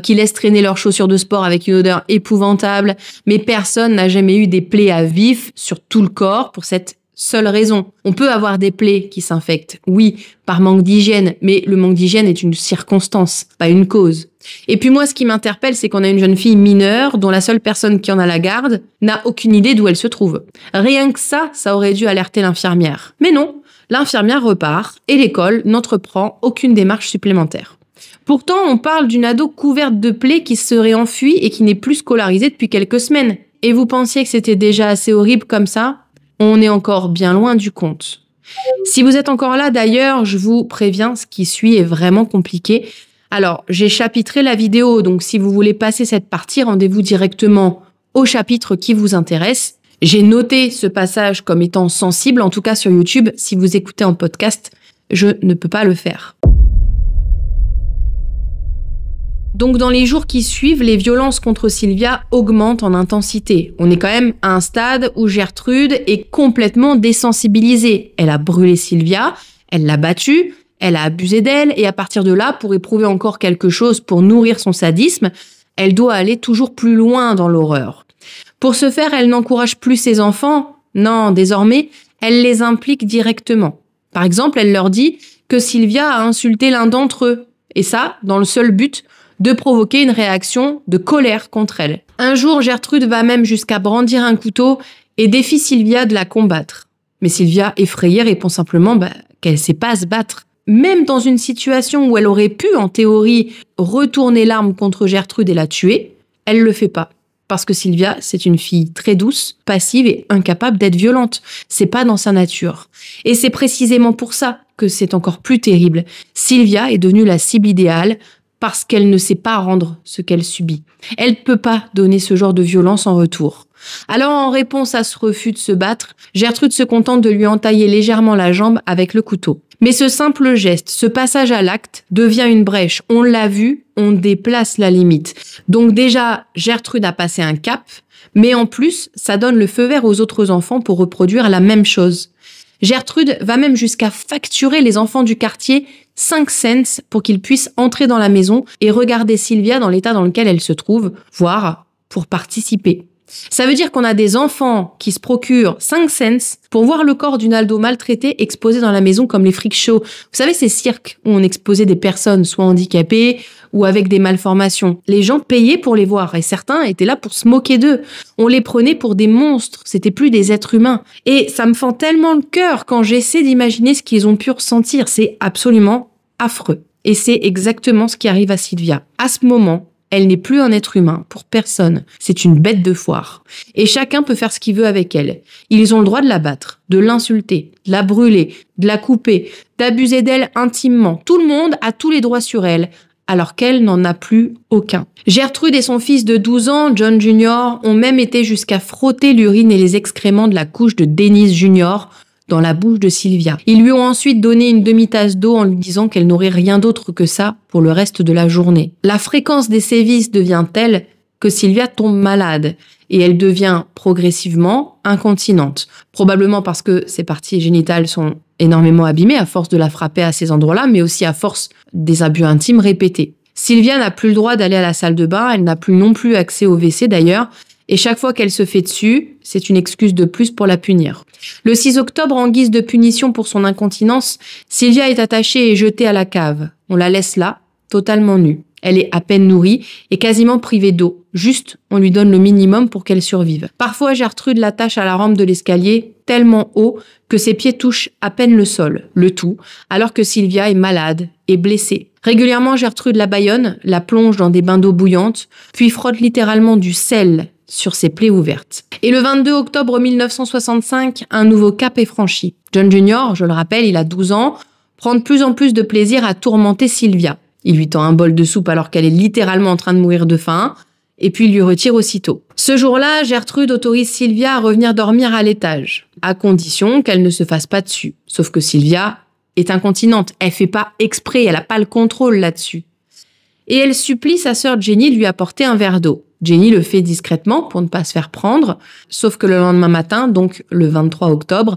qui laissent traîner leurs chaussures de sport avec une odeur épouvantable, mais personne n'a jamais eu des plaies à vif sur tout le corps pour cette seule raison. On peut avoir des plaies qui s'infectent, oui, par manque d'hygiène, mais le manque d'hygiène est une circonstance, pas une cause. Et puis moi, ce qui m'interpelle, c'est qu'on a une jeune fille mineure dont la seule personne qui en a la garde n'a aucune idée d'où elle se trouve. Rien que ça aurait dû alerter l'infirmière. Mais non, l'infirmière repart et l'école n'entreprend aucune démarche supplémentaire. Pourtant, on parle d'une ado couverte de plaies qui serait enfuie et qui n'est plus scolarisée depuis quelques semaines. Et vous pensiez que c'était déjà assez horrible comme ça ? On est encore bien loin du compte. Si vous êtes encore là d'ailleurs, je vous préviens, ce qui suit est vraiment compliqué. Alors, j'ai chapitré la vidéo, donc si vous voulez passer cette partie, rendez-vous directement au chapitre qui vous intéresse. J'ai noté ce passage comme étant sensible, en tout cas sur YouTube. Si vous écoutez en podcast, je ne peux pas le faire. Donc dans les jours qui suivent, les violences contre Sylvia augmentent en intensité. On est quand même à un stade où Gertrude est complètement désensibilisée. Elle a brûlé Sylvia, elle l'a battue, elle a abusé d'elle, et à partir de là, pour éprouver encore quelque chose, pour nourrir son sadisme, elle doit aller toujours plus loin dans l'horreur. Pour ce faire, elle n'encourage plus ses enfants. Non, désormais, elle les implique directement. Par exemple, elle leur dit que Sylvia a insulté l'un d'entre eux. Et ça, dans le seul but de provoquer une réaction de colère contre elle. Un jour, Gertrude va même jusqu'à brandir un couteau et défie Sylvia de la combattre. Mais Sylvia, effrayée, répond simplement qu'elle ne sait pas se battre. Même dans une situation où elle aurait pu, en théorie, retourner l'arme contre Gertrude et la tuer, elle le fait pas. Parce que Sylvia, c'est une fille très douce, passive et incapable d'être violente. C'est pas dans sa nature. Et c'est précisément pour ça que c'est encore plus terrible. Sylvia est devenue la cible idéale parce qu'elle ne sait pas rendre ce qu'elle subit. Elle ne peut pas donner ce genre de violence en retour. Alors, en réponse à ce refus de se battre, Gertrude se contente de lui entailler légèrement la jambe avec le couteau. Mais ce simple geste, ce passage à l'acte, devient une brèche. On l'a vu, on déplace la limite. Donc déjà, Gertrude a passé un cap, mais en plus, ça donne le feu vert aux autres enfants pour reproduire la même chose. Gertrude va même jusqu'à facturer les enfants du quartier 5 cents pour qu'ils puissent entrer dans la maison et regarder Sylvia dans l'état dans lequel elle se trouve, voire pour participer. Ça veut dire qu'on a des enfants qui se procurent 5 cents pour voir le corps d'une ado maltraitée exposé dans la maison comme les freak shows. Vous savez, ces cirques où on exposait des personnes soit handicapées ou avec des malformations. Les gens payaient pour les voir et certains étaient là pour se moquer d'eux. On les prenait pour des monstres, c'était plus des êtres humains. Et ça me fend tellement le cœur quand j'essaie d'imaginer ce qu'ils ont pu ressentir. C'est absolument affreux. Et c'est exactement ce qui arrive à Sylvia. À ce moment, elle n'est plus un être humain pour personne. C'est une bête de foire. Et chacun peut faire ce qu'il veut avec elle. Ils ont le droit de la battre, de l'insulter, de la brûler, de la couper, d'abuser d'elle intimement. Tout le monde a tous les droits sur elle, alors qu'elle n'en a plus aucun. Gertrude et son fils de 12 ans, John Jr., ont même été jusqu'à frotter l'urine et les excréments de la couche de Dennis Jr., dans la bouche de Sylvia. Ils lui ont ensuite donné une demi-tasse d'eau en lui disant qu'elle n'aurait rien d'autre que ça pour le reste de la journée. La fréquence des sévices devient telle que Sylvia tombe malade et elle devient progressivement incontinente. Probablement parce que ses parties génitales sont énormément abîmées à force de la frapper à ces endroits-là, mais aussi à force des abus intimes répétés. Sylvia n'a plus le droit d'aller à la salle de bain, elle n'a plus non plus accès au WC d'ailleurs, et chaque fois qu'elle se fait dessus, c'est une excuse de plus pour la punir. Le 6 octobre, en guise de punition pour son incontinence, Sylvia est attachée et jetée à la cave. On la laisse là, totalement nue. Elle est à peine nourrie et quasiment privée d'eau. Juste, on lui donne le minimum pour qu'elle survive. Parfois, Gertrude l'attache à la rampe de l'escalier, tellement haut que ses pieds touchent à peine le sol. Le tout, alors que Sylvia est malade et blessée. Régulièrement, Gertrude la bâillonne, la plonge dans des bains d'eau bouillante, puis frotte littéralement du sel sur ses plaies ouvertes. Et le 22 octobre 1965, un nouveau cap est franchi. John Jr., je le rappelle, il a 12 ans, prend de plus en plus de plaisir à tourmenter Sylvia. Il lui tend un bol de soupe alors qu'elle est littéralement en train de mourir de faim, et puis il lui retire aussitôt. Ce jour-là, Gertrude autorise Sylvia à revenir dormir à l'étage, à condition qu'elle ne se fasse pas dessus. Sauf que Sylvia est incontinente, elle fait pas exprès, elle a pas le contrôle là-dessus. Et elle supplie sa sœur Jenny de lui apporter un verre d'eau. Jenny le fait discrètement pour ne pas se faire prendre, sauf que le lendemain matin, donc le 23 octobre,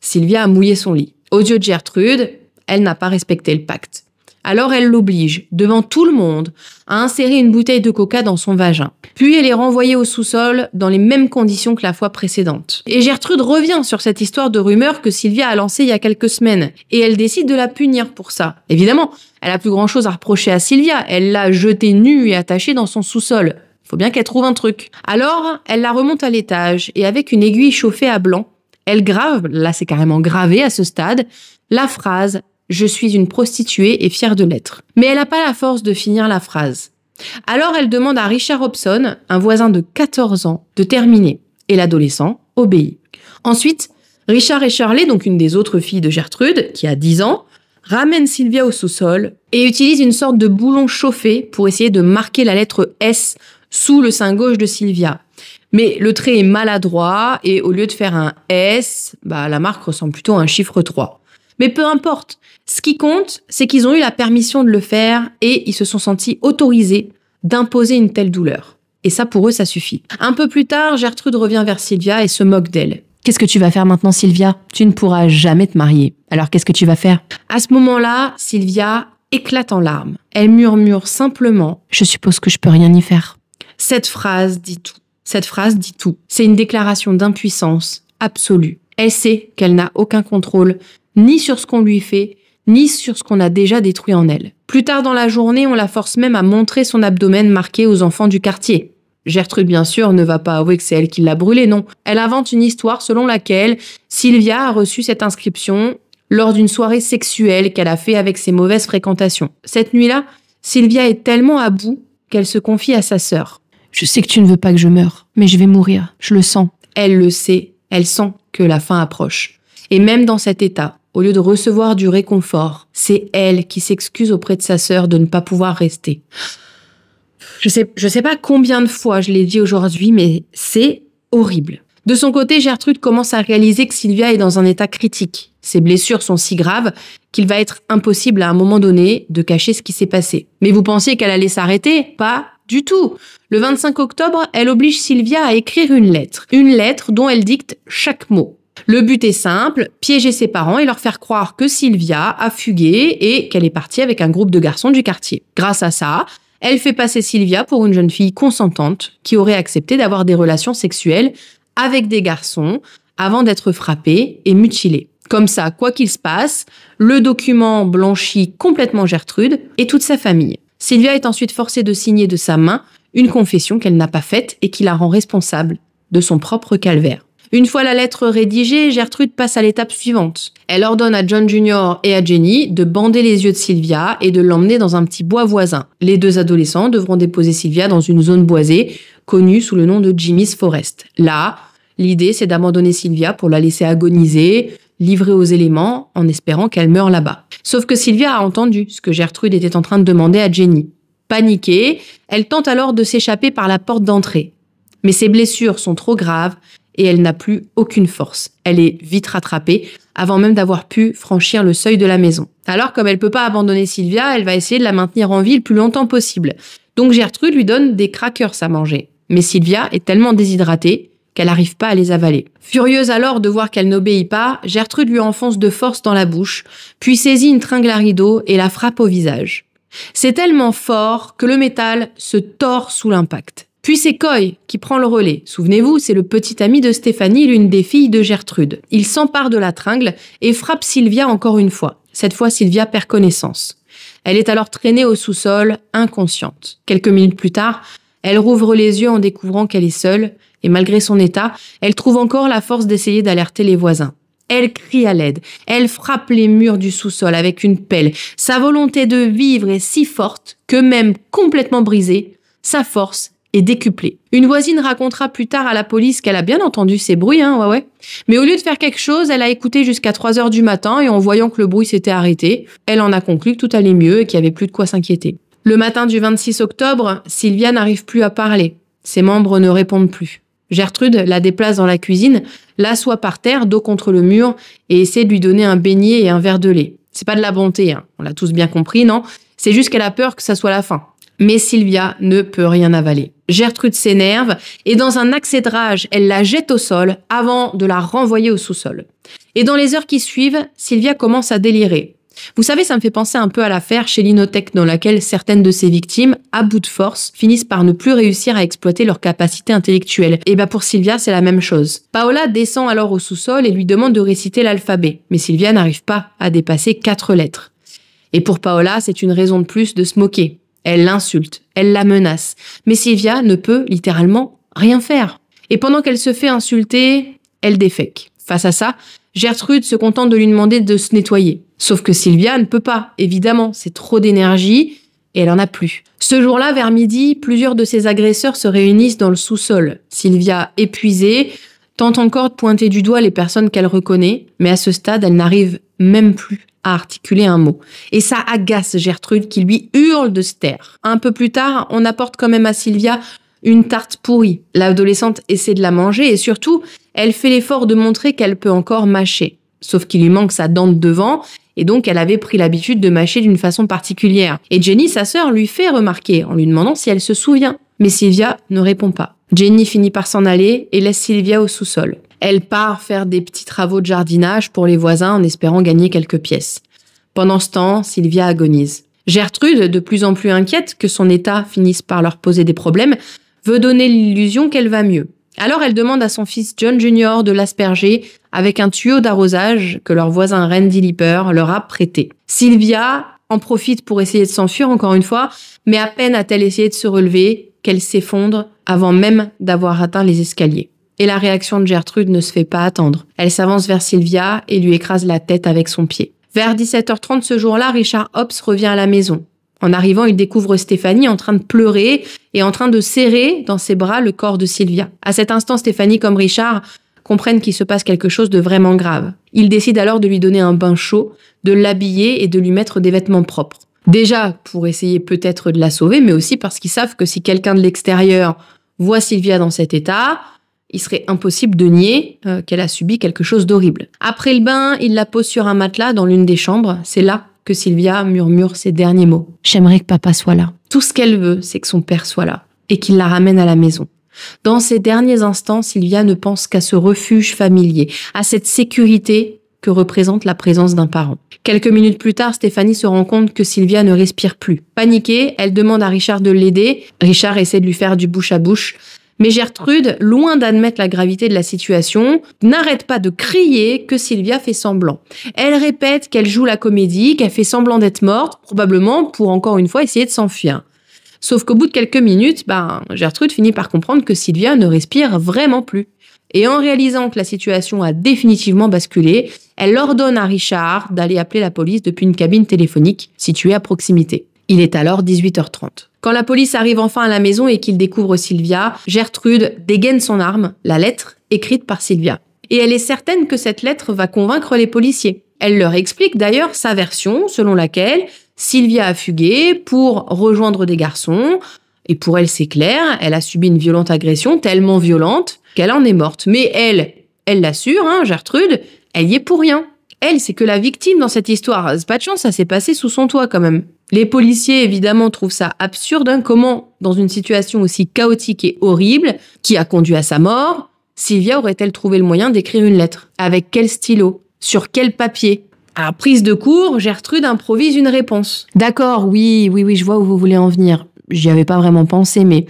Sylvia a mouillé son lit. Aux yeux de Gertrude, elle n'a pas respecté le pacte. Alors elle l'oblige, devant tout le monde, à insérer une bouteille de coca dans son vagin. Puis elle est renvoyée au sous-sol dans les mêmes conditions que la fois précédente. Et Gertrude revient sur cette histoire de rumeur que Sylvia a lancée il y a quelques semaines, et elle décide de la punir pour ça. Évidemment, elle a plus grand-chose à reprocher à Sylvia, elle l'a jetée nue et attachée dans son sous-sol. Faut bien qu'elle trouve un truc. Alors, elle la remonte à l'étage, et avec une aiguille chauffée à blanc, elle grave, là c'est carrément gravé à ce stade, la phrase « Je suis une prostituée et fière de l'être ». Mais elle n'a pas la force de finir la phrase. Alors elle demande à Richard Hobson, un voisin de 14 ans, de terminer. Et l'adolescent obéit. Ensuite, Richard et Shirley, donc une des autres filles de Gertrude, qui a 10 ans, ramènent Sylvia au sous-sol et utilisent une sorte de boulon chauffé pour essayer de marquer la lettre S sous le sein gauche de Sylvia. Mais le trait est maladroit et au lieu de faire un S, la marque ressemble plutôt à un chiffre 3. Mais peu importe. Ce qui compte, c'est qu'ils ont eu la permission de le faire et ils se sont sentis autorisés d'imposer une telle douleur. Et ça, pour eux, ça suffit. Un peu plus tard, Gertrude revient vers Sylvia et se moque d'elle. « Qu'est-ce que tu vas faire maintenant, Sylvia ? Tu ne pourras jamais te marier. Alors qu'est-ce que tu vas faire ?» À ce moment-là, Sylvia éclate en larmes. Elle murmure simplement « Je suppose que je peux rien y faire. » Cette phrase dit tout. Cette phrase dit tout. C'est une déclaration d'impuissance absolue. Elle sait qu'elle n'a aucun contrôle, ni sur ce qu'on lui fait, ni sur ce qu'on a déjà détruit en elle. Plus tard dans la journée, on la force même à montrer son abdomen marqué aux enfants du quartier. Gertrude, bien sûr, ne va pas avouer que c'est elle qui l'a brûlé, non. Elle invente une histoire selon laquelle Sylvia a reçu cette inscription lors d'une soirée sexuelle qu'elle a fait avec ses mauvaises fréquentations. Cette nuit-là, Sylvia est tellement à bout qu'elle se confie à sa sœur. « Je sais que tu ne veux pas que je meure, mais je vais mourir, je le sens. » Elle le sait, elle sent que la fin approche. Et même dans cet état, au lieu de recevoir du réconfort, c'est elle qui s'excuse auprès de sa sœur de ne pas pouvoir rester. Je sais pas combien de fois je l'ai dit aujourd'hui, mais c'est horrible. De son côté, Gertrude commence à réaliser que Sylvia est dans un état critique. Ses blessures sont si graves qu'il va être impossible à un moment donné de cacher ce qui s'est passé. Mais vous pensiez qu'elle allait s'arrêter ? Pas du tout. Le 25 octobre, elle oblige Sylvia à écrire une lettre dont elle dicte chaque mot. Le but est simple, piéger ses parents et leur faire croire que Sylvia a fugué et qu'elle est partie avec un groupe de garçons du quartier. Grâce à ça, Elle fait passer Sylvia pour une jeune fille consentante qui aurait accepté d'avoir des relations sexuelles avec des garçons avant d'être frappée et mutilée. Comme ça, quoi qu'il se passe, le document blanchit complètement Gertrude et toute sa famille. Sylvia est ensuite forcée de signer de sa main une confession qu'elle n'a pas faite et qui la rend responsable de son propre calvaire. Une fois la lettre rédigée, Gertrude passe à l'étape suivante. Elle ordonne à John Jr. et à Jenny de bander les yeux de Sylvia et de l'emmener dans un petit bois voisin. Les deux adolescents devront déposer Sylvia dans une zone boisée, connue sous le nom de Jimmy's Forest. Là, l'idée c'est d'abandonner Sylvia pour la laisser agoniser, livrée aux éléments, en espérant qu'elle meure là-bas. Sauf que Sylvia a entendu ce que Gertrude était en train de demander à Jenny. Paniquée, elle tente alors de s'échapper par la porte d'entrée. Mais ses blessures sont trop graves et elle n'a plus aucune force. Elle est vite rattrapée avant même d'avoir pu franchir le seuil de la maison. Alors, comme elle peut pas abandonner Sylvia, elle va essayer de la maintenir en vie le plus longtemps possible. Donc Gertrude lui donne des crackers à manger. Mais Sylvia est tellement déshydratée qu'elle n'arrive pas à les avaler. Furieuse alors de voir qu'elle n'obéit pas, Gertrude lui enfonce de force dans la bouche, puis saisit une tringle à rideau et la frappe au visage. C'est tellement fort que le métal se tord sous l'impact. Puis c'est Coy qui prend le relais. Souvenez-vous, c'est le petit ami de Stéphanie, l'une des filles de Gertrude. Il s'empare de la tringle et frappe Sylvia encore une fois. Cette fois, Sylvia perd connaissance. Elle est alors traînée au sous-sol, inconsciente. Quelques minutes plus tard, elle rouvre les yeux en découvrant qu'elle est seule, et malgré son état, elle trouve encore la force d'essayer d'alerter les voisins. Elle crie à l'aide, elle frappe les murs du sous-sol avec une pelle. Sa volonté de vivre est si forte que même complètement brisée, sa force est décuplée. Une voisine racontera plus tard à la police qu'elle a bien entendu ces bruits, ouais. Mais au lieu de faire quelque chose, elle a écouté jusqu'à 3 heures du matin et en voyant que le bruit s'était arrêté, elle en a conclu que tout allait mieux et qu'il n'y avait plus de quoi s'inquiéter. Le matin du 26 octobre, Sylvia n'arrive plus à parler. Ses membres ne répondent plus. Gertrude la déplace dans la cuisine, l'assoit par terre, dos contre le mur, et essaie de lui donner un beignet et un verre de lait. C'est pas de la bonté, on l'a tous bien compris, non? C'est juste qu'elle a peur que ça soit la fin. Mais Sylvia ne peut rien avaler. Gertrude s'énerve et dans un accès de rage, elle la jette au sol avant de la renvoyer au sous-sol. Et dans les heures qui suivent, Sylvia commence à délirer. Vous savez, ça me fait penser un peu à l'affaire chez Linotech dans laquelle certaines de ses victimes, à bout de force, finissent par ne plus réussir à exploiter leur capacité intellectuelle. Et pour Sylvia, c'est la même chose. Paola descend alors au sous-sol et lui demande de réciter l'alphabet. Mais Sylvia n'arrive pas à dépasser 4 lettres. Et pour Paola, c'est une raison de plus de se moquer. Elle l'insulte, elle la menace. Mais Sylvia ne peut littéralement rien faire. Et pendant qu'elle se fait insulter, elle défèque. Face à ça, Gertrude se contente de lui demander de se nettoyer. Sauf que Sylvia ne peut pas, évidemment, c'est trop d'énergie et elle en a plus. Ce jour-là, vers midi, plusieurs de ses agresseurs se réunissent dans le sous-sol. Sylvia, épuisée, tente encore de pointer du doigt les personnes qu'elle reconnaît, mais à ce stade, elle n'arrive même plus à articuler un mot. Et ça agace Gertrude qui lui hurle de se taire. Un peu plus tard, on apporte quand même à Sylvia une tarte pourrie. L'adolescente essaie de la manger et surtout, elle fait l'effort de montrer qu'elle peut encore mâcher. Sauf qu'il lui manque sa dent de devant et donc elle avait pris l'habitude de mâcher d'une façon particulière. Et Jenny, sa sœur, lui fait remarquer en lui demandant si elle se souvient. Mais Sylvia ne répond pas. Jenny finit par s'en aller et laisse Sylvia au sous-sol. Elle part faire des petits travaux de jardinage pour les voisins en espérant gagner quelques pièces. Pendant ce temps, Sylvia agonise. Gertrude, de plus en plus inquiète que son état finisse par leur poser des problèmes, veut donner l'illusion qu'elle va mieux. Alors elle demande à son fils John Jr. de l'asperger avec un tuyau d'arrosage que leur voisin Randy Lipper leur a prêté. Sylvia en profite pour essayer de s'enfuir encore une fois, mais à peine a-t-elle essayé de se relever qu'elle s'effondre avant même d'avoir atteint les escaliers. Et la réaction de Gertrude ne se fait pas attendre. Elle s'avance vers Sylvia et lui écrase la tête avec son pied. Vers 17h30 ce jour-là, Richard Hobbs revient à la maison. En arrivant, il découvre Stéphanie en train de pleurer et en train de serrer dans ses bras le corps de Sylvia. À cet instant, Stéphanie comme Richard comprennent qu'il se passe quelque chose de vraiment grave. Ils décident alors de lui donner un bain chaud, de l'habiller et de lui mettre des vêtements propres. Déjà, pour essayer peut-être de la sauver, mais aussi parce qu'ils savent que si quelqu'un de l'extérieur voit Sylvia dans cet état, il serait impossible de nier qu'elle a subi quelque chose d'horrible. Après le bain, il la pose sur un matelas dans l'une des chambres. C'est là que Sylvia murmure ses derniers mots. « J'aimerais que papa soit là. » Tout ce qu'elle veut, c'est que son père soit là et qu'il la ramène à la maison. Dans ces derniers instants, Sylvia ne pense qu'à ce refuge familier, à cette sécurité que représente la présence d'un parent. Quelques minutes plus tard, Stéphanie se rend compte que Sylvia ne respire plus. Paniquée, elle demande à Richard de l'aider. Richard essaie de lui faire du bouche à bouche. Mais Gertrude, loin d'admettre la gravité de la situation, n'arrête pas de crier que Sylvia fait semblant. Elle répète qu'elle joue la comédie, qu'elle fait semblant d'être morte, probablement pour encore une fois essayer de s'enfuir. Sauf qu'au bout de quelques minutes, Gertrude finit par comprendre que Sylvia ne respire vraiment plus. Et en réalisant que la situation a définitivement basculé, elle ordonne à Richard d'aller appeler la police depuis une cabine téléphonique située à proximité. Il est alors 18h30. Quand la police arrive enfin à la maison et qu'ils découvrent Sylvia, Gertrude dégaine son arme, la lettre écrite par Sylvia. Et elle est certaine que cette lettre va convaincre les policiers. Elle leur explique d'ailleurs sa version selon laquelle Sylvia a fugué pour rejoindre des garçons. Et pour elle, c'est clair, elle a subi une violente agression, tellement violente qu'elle en est morte. Mais elle l'assure, Gertrude, elle y est pour rien. Elle, c'est que la victime dans cette histoire. C'est pas de chance, ça s'est passé sous son toit quand même. Les policiers, évidemment, trouvent ça absurde. Comment, dans une situation aussi chaotique et horrible, qui a conduit à sa mort, Sylvia aurait-elle trouvé le moyen d'écrire une lettre? Avec quel stylo? Sur quel papier? À prise de court, Gertrude improvise une réponse. D'accord, oui, je vois où vous voulez en venir. J'y avais pas vraiment pensé, mais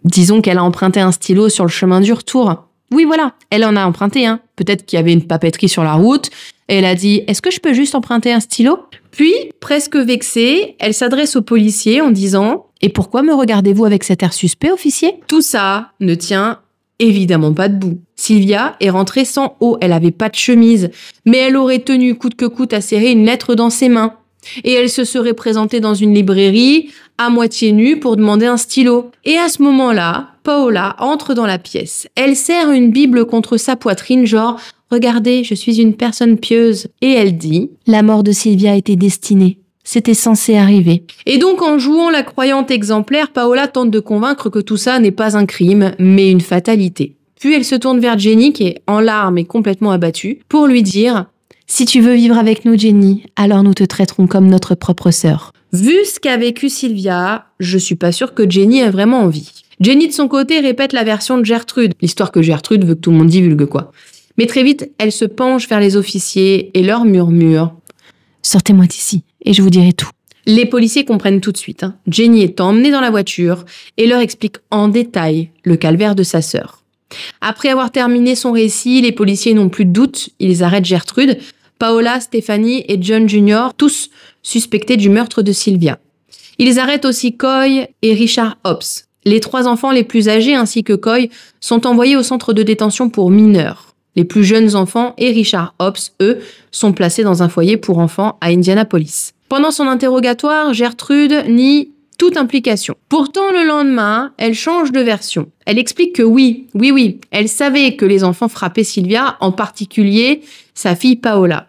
disons qu'elle a emprunté un stylo sur le chemin du retour. Oui, voilà, elle en a emprunté un. Peut-être qu'il y avait une papeterie sur la route. Et elle a dit « Est-ce que je peux juste emprunter un stylo ?» Puis, presque vexée, elle s'adresse au policier en disant « Et pourquoi me regardez-vous avec cet air suspect, officier ?» Tout ça ne tient évidemment pas debout. Sylvia est rentrée sans haut, elle avait pas de chemise, mais elle aurait tenu coûte que coûte à serrer une lettre dans ses mains. Et elle se serait présentée dans une librairie, à moitié nue, pour demander un stylo. Et à ce moment-là, Paola entre dans la pièce. Elle serre une Bible contre sa poitrine, genre « Regardez, je suis une personne pieuse. » Et elle dit « La mort de Sylvia était destinée. C'était censé arriver. » Et donc, en jouant la croyante exemplaire, Paola tente de convaincre que tout ça n'est pas un crime, mais une fatalité. Puis elle se tourne vers Jenny, qui est en larmes et complètement abattue, pour lui dire « Si tu veux vivre avec nous, Jenny, alors nous te traiterons comme notre propre sœur. » Vu ce qu'a vécu Sylvia, je suis pas sûre que Jenny ait vraiment envie. Jenny, de son côté, répète la version de Gertrude, l'histoire que Gertrude veut que tout le monde divulgue, quoi. Mais très vite, elle se penche vers les officiers et leur murmure « Sortez-moi d'ici, et je vous dirai tout. » Les policiers comprennent tout de suite. Jenny est emmenée dans la voiture et leur explique en détail le calvaire de sa sœur. Après avoir terminé son récit, les policiers n'ont plus de doute, ils arrêtent Gertrude, Paola, Stéphanie et John Jr., tous suspectés du meurtre de Sylvia. Ils arrêtent aussi Coy et Richard Hobbs. Les 3 enfants les plus âgés ainsi que Coy sont envoyés au centre de détention pour mineurs. Les plus jeunes enfants et Richard Hobbs, eux, sont placés dans un foyer pour enfants à Indianapolis. Pendant son interrogatoire, Gertrude nie toute implication. Pourtant, le lendemain, elle change de version. Elle explique que oui, elle savait que les enfants frappaient Sylvia, en particulier sa fille Paola.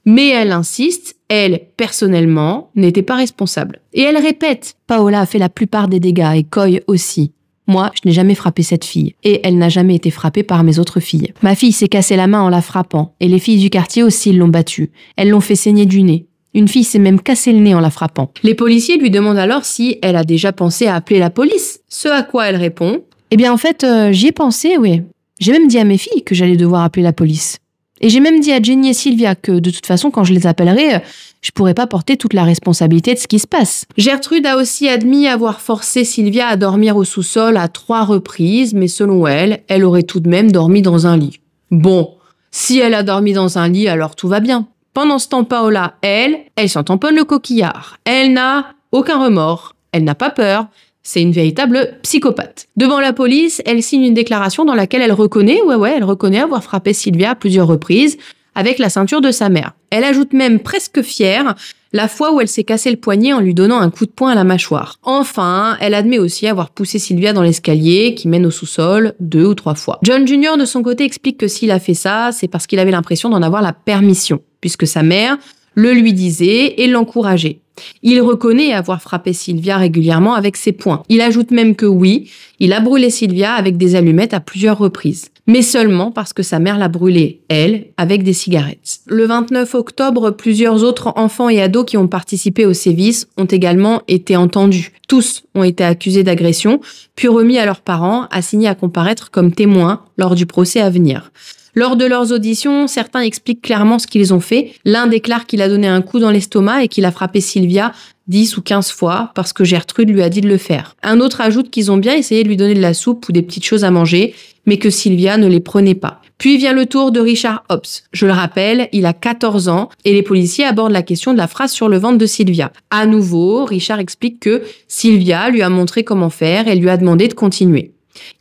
Mais elle insiste, elle, personnellement, n'était pas responsable. Et elle répète, Paola a fait la plupart des dégâts et Coy aussi. Moi, je n'ai jamais frappé cette fille, et elle n'a jamais été frappée par mes autres filles. Ma fille s'est cassé la main en la frappant, et les filles du quartier aussi l'ont battue. Elles l'ont fait saigner du nez. Une fille s'est même cassé le nez en la frappant. Les policiers lui demandent alors si elle a déjà pensé à appeler la police. Ce à quoi elle répond « Eh bien en fait, j'y ai pensé, oui. J'ai même dit à mes filles que j'allais devoir appeler la police. Et j'ai même dit à Jenny et Sylvia que de toute façon, quand je les appellerai, je pourrais pas porter toute la responsabilité de ce qui se passe. » Gertrude a aussi admis avoir forcé Sylvia à dormir au sous-sol à 3 reprises, mais selon elle, elle aurait tout de même dormi dans un lit. Bon, si elle a dormi dans un lit, alors tout va bien. Pendant ce temps, Paola, elle s'en tamponne le coquillard. Elle n'a aucun remords, elle n'a pas peur. C'est une véritable psychopathe. Devant la police, elle signe une déclaration dans laquelle elle reconnaît, elle reconnaît avoir frappé Sylvia à plusieurs reprises avec la ceinture de sa mère. Elle ajoute même presque fière la fois où elle s'est cassé le poignet en lui donnant un coup de poing à la mâchoire. Enfin, elle admet aussi avoir poussé Sylvia dans l'escalier qui mène au sous-sol 2 ou 3 fois. John Jr. de son côté explique que s'il a fait ça, c'est parce qu'il avait l'impression d'en avoir la permission, puisque sa mère le lui disait et l'encourageait. Il reconnaît avoir frappé Sylvia régulièrement avec ses poings. Il ajoute même que oui, il a brûlé Sylvia avec des allumettes à plusieurs reprises. Mais seulement parce que sa mère l'a brûlée, elle, avec des cigarettes. Le 29 octobre, plusieurs autres enfants et ados qui ont participé aux sévices ont également été entendus. Tous ont été accusés d'agression, puis remis à leurs parents, assignés à comparaître comme témoins lors du procès à venir. Lors de leurs auditions, certains expliquent clairement ce qu'ils ont fait. L'un déclare qu'il a donné un coup dans l'estomac et qu'il a frappé Sylvia 10 ou 15 fois parce que Gertrude lui a dit de le faire. Un autre ajoute qu'ils ont bien essayé de lui donner de la soupe ou des petites choses à manger, mais que Sylvia ne les prenait pas. Puis vient le tour de Richard Hobbs. Je le rappelle, il a 14 ans et les policiers abordent la question de la phrase sur le ventre de Sylvia. À nouveau, Richard explique que Sylvia lui a montré comment faire et lui a demandé de continuer.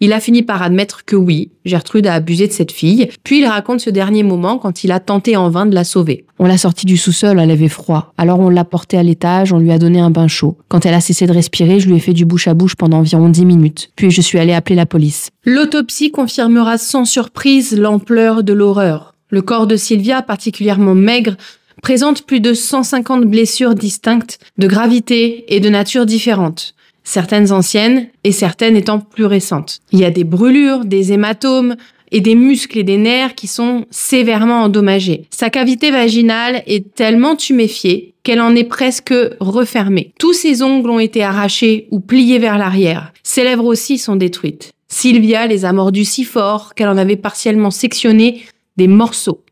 Il a fini par admettre que oui, Gertrude a abusé de cette fille, puis il raconte ce dernier moment quand il a tenté en vain de la sauver. On l'a sortie du sous-sol, elle avait froid. Alors on l'a portée à l'étage, on lui a donné un bain chaud. Quand elle a cessé de respirer, je lui ai fait du bouche à bouche pendant environ 10 minutes. Puis je suis allée appeler la police. L'autopsie confirmera sans surprise l'ampleur de l'horreur. Le corps de Sylvia, particulièrement maigre, présente plus de 150 blessures distinctes, de gravité et de nature différentes. Certaines anciennes et certaines étant plus récentes. Il y a des brûlures, des hématomes et des muscles et des nerfs qui sont sévèrement endommagés. Sa cavité vaginale est tellement tuméfiée qu'elle en est presque refermée. Tous ses ongles ont été arrachés ou pliés vers l'arrière. Ses lèvres aussi sont détruites. Sylvia les a mordus si fort qu'elle en avait partiellement sectionné des morceaux.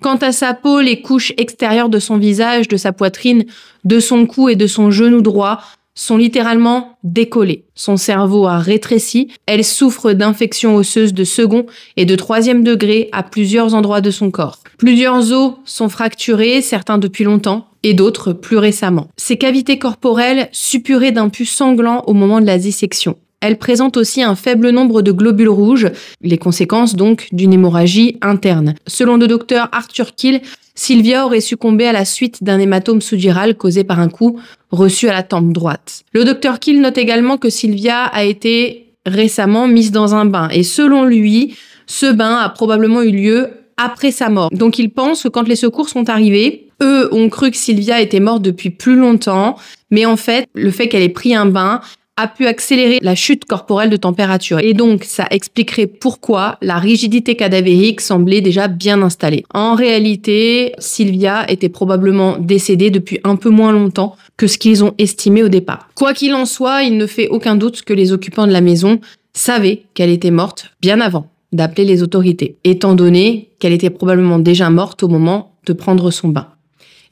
Quant à sa peau, les couches extérieures de son visage, de sa poitrine, de son cou et de son genou droit sont littéralement décollées. Son cerveau a rétréci, elle souffre d'infections osseuses de second et de 3e degré à plusieurs endroits de son corps. Plusieurs os sont fracturés, certains depuis longtemps, et d'autres plus récemment. Ses cavités corporelles suppuraient d'un pus sanglant au moment de la dissection. Elle présente aussi un faible nombre de globules rouges, les conséquences donc d'une hémorragie interne. Selon le docteur Arthur Kill, Sylvia aurait succombé à la suite d'un hématome sous-dural causé par un coup reçu à la tempe droite. Le docteur Kill note également que Sylvia a été récemment mise dans un bain et selon lui, ce bain a probablement eu lieu après sa mort. Donc il pense que quand les secours sont arrivés, eux ont cru que Sylvia était morte depuis plus longtemps, mais en fait, le fait qu'elle ait pris un bain a pu accélérer la chute corporelle de température. Et donc, ça expliquerait pourquoi la rigidité cadavérique semblait déjà bien installée. En réalité, Sylvia était probablement décédée depuis un peu moins longtemps que ce qu'ils ont estimé au départ. Quoi qu'il en soit, il ne fait aucun doute que les occupants de la maison savaient qu'elle était morte bien avant d'appeler les autorités, étant donné qu'elle était probablement déjà morte au moment de prendre son bain.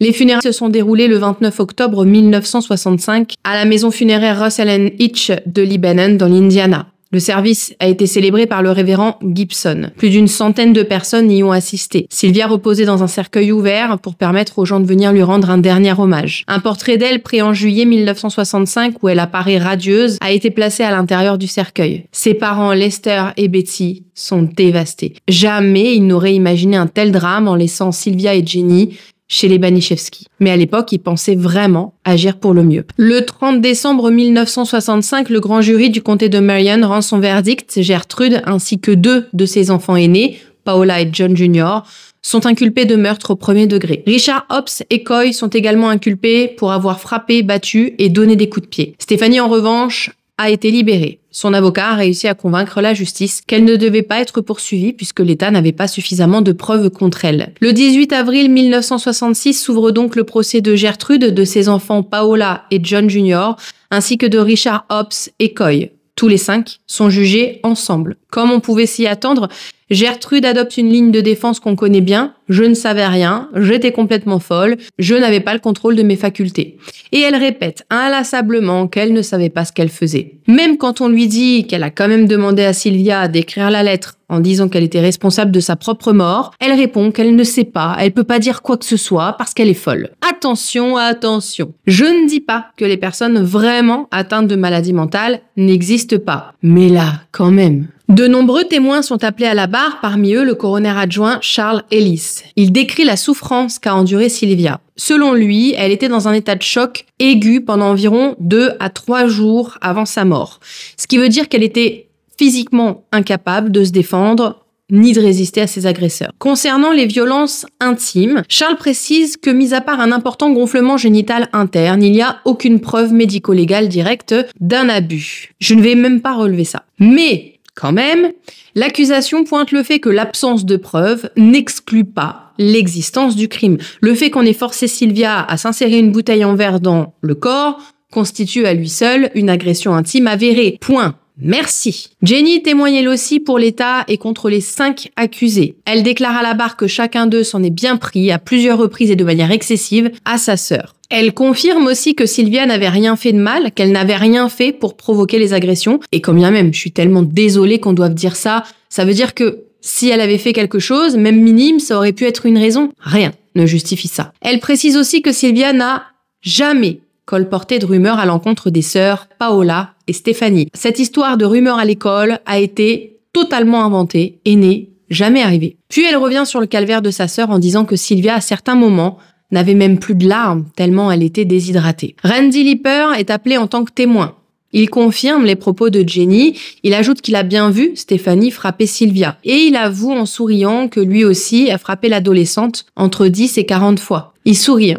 Les funérailles se sont déroulées le 29 octobre 1965 à la maison funéraire Russell & Hitch de Lebanon dans l'Indiana. Le service a été célébré par le révérend Gibson. Plus d'une centaine de personnes y ont assisté. Sylvia reposait dans un cercueil ouvert pour permettre aux gens de venir lui rendre un dernier hommage. Un portrait d'elle pris en juillet 1965 où elle apparaît radieuse a été placé à l'intérieur du cercueil. Ses parents Lester et Betty sont dévastés. Jamais ils n'auraient imaginé un tel drame en laissant Sylvia et Jenny chez les Baniszewski. Mais à l'époque, ils pensaient vraiment agir pour le mieux. Le 30 décembre 1965, le grand jury du comté de Marion rend son verdict. Gertrude ainsi que 2 de ses enfants aînés, Paola et John Jr., sont inculpés de meurtre au 1er degré. Richard Hobbs et Coy sont également inculpés pour avoir frappé, battu et donné des coups de pied. Stéphanie, en revanche, a été libérée. Son avocat a réussi à convaincre la justice qu'elle ne devait pas être poursuivie puisque l'État n'avait pas suffisamment de preuves contre elle. Le 18 avril 1966 s'ouvre donc le procès de Gertrude, de ses enfants Paola et John Jr., ainsi que de Richard Hobbs et Coy. Tous les 5 sont jugés ensemble. Comme on pouvait s'y attendre, Gertrude adopte une ligne de défense qu'on connaît bien. Je ne savais rien, j'étais complètement folle, je n'avais pas le contrôle de mes facultés. Et elle répète inlassablement qu'elle ne savait pas ce qu'elle faisait. Même quand on lui dit qu'elle a quand même demandé à Sylvia d'écrire la lettre en disant qu'elle était responsable de sa propre mort, elle répond qu'elle ne sait pas, elle peut pas dire quoi que ce soit parce qu'elle est folle. Attention, attention. Je ne dis pas que les personnes vraiment atteintes de maladie mentale n'existent pas. Mais là, quand même. De nombreux témoins sont appelés à la barre, parmi eux le coroner adjoint Charles Ellis. Il décrit la souffrance qu'a endurée Sylvia. Selon lui, elle était dans un état de choc aigu pendant environ 2 à 3 jours avant sa mort. Ce qui veut dire qu'elle était physiquement incapable de se défendre ni de résister à ses agresseurs. Concernant les violences intimes, Charles précise que, mis à part un important gonflement génital interne, il n'y a aucune preuve médico-légale directe d'un abus. Je ne vais même pas relever ça. Mais quand même, l'accusation pointe le fait que l'absence de preuves n'exclut pas l'existence du crime. Le fait qu'on ait forcé Sylvia à s'insérer une bouteille en verre dans le corps constitue à lui seul une agression intime avérée. Point. Merci. Jenny témoigne elle aussi pour l'État et contre les 5 accusés. Elle déclare à la barre que chacun d'eux s'en est bien pris à plusieurs reprises et de manière excessive à sa sœur. Elle confirme aussi que Sylvia n'avait rien fait de mal, qu'elle n'avait rien fait pour provoquer les agressions. Et quand bien même, je suis tellement désolée qu'on doive dire ça, ça veut dire que si elle avait fait quelque chose, même minime, ça aurait pu être une raison. Rien ne justifie ça. Elle précise aussi que Sylvia n'a jamais colporté de rumeurs à l'encontre des sœurs Paola et Stéphanie. Cette histoire de rumeurs à l'école a été totalement inventée et n'est jamais arrivée. Puis elle revient sur le calvaire de sa sœur en disant que Sylvia, à certains moments, n'avait même plus de larmes tellement elle était déshydratée. Randy Lipper est appelé en tant que témoin. Il confirme les propos de Jenny, il ajoute qu'il a bien vu Stéphanie frapper Sylvia. Et il avoue en souriant que lui aussi a frappé l'adolescente entre 10 et 40 fois. Il sourit.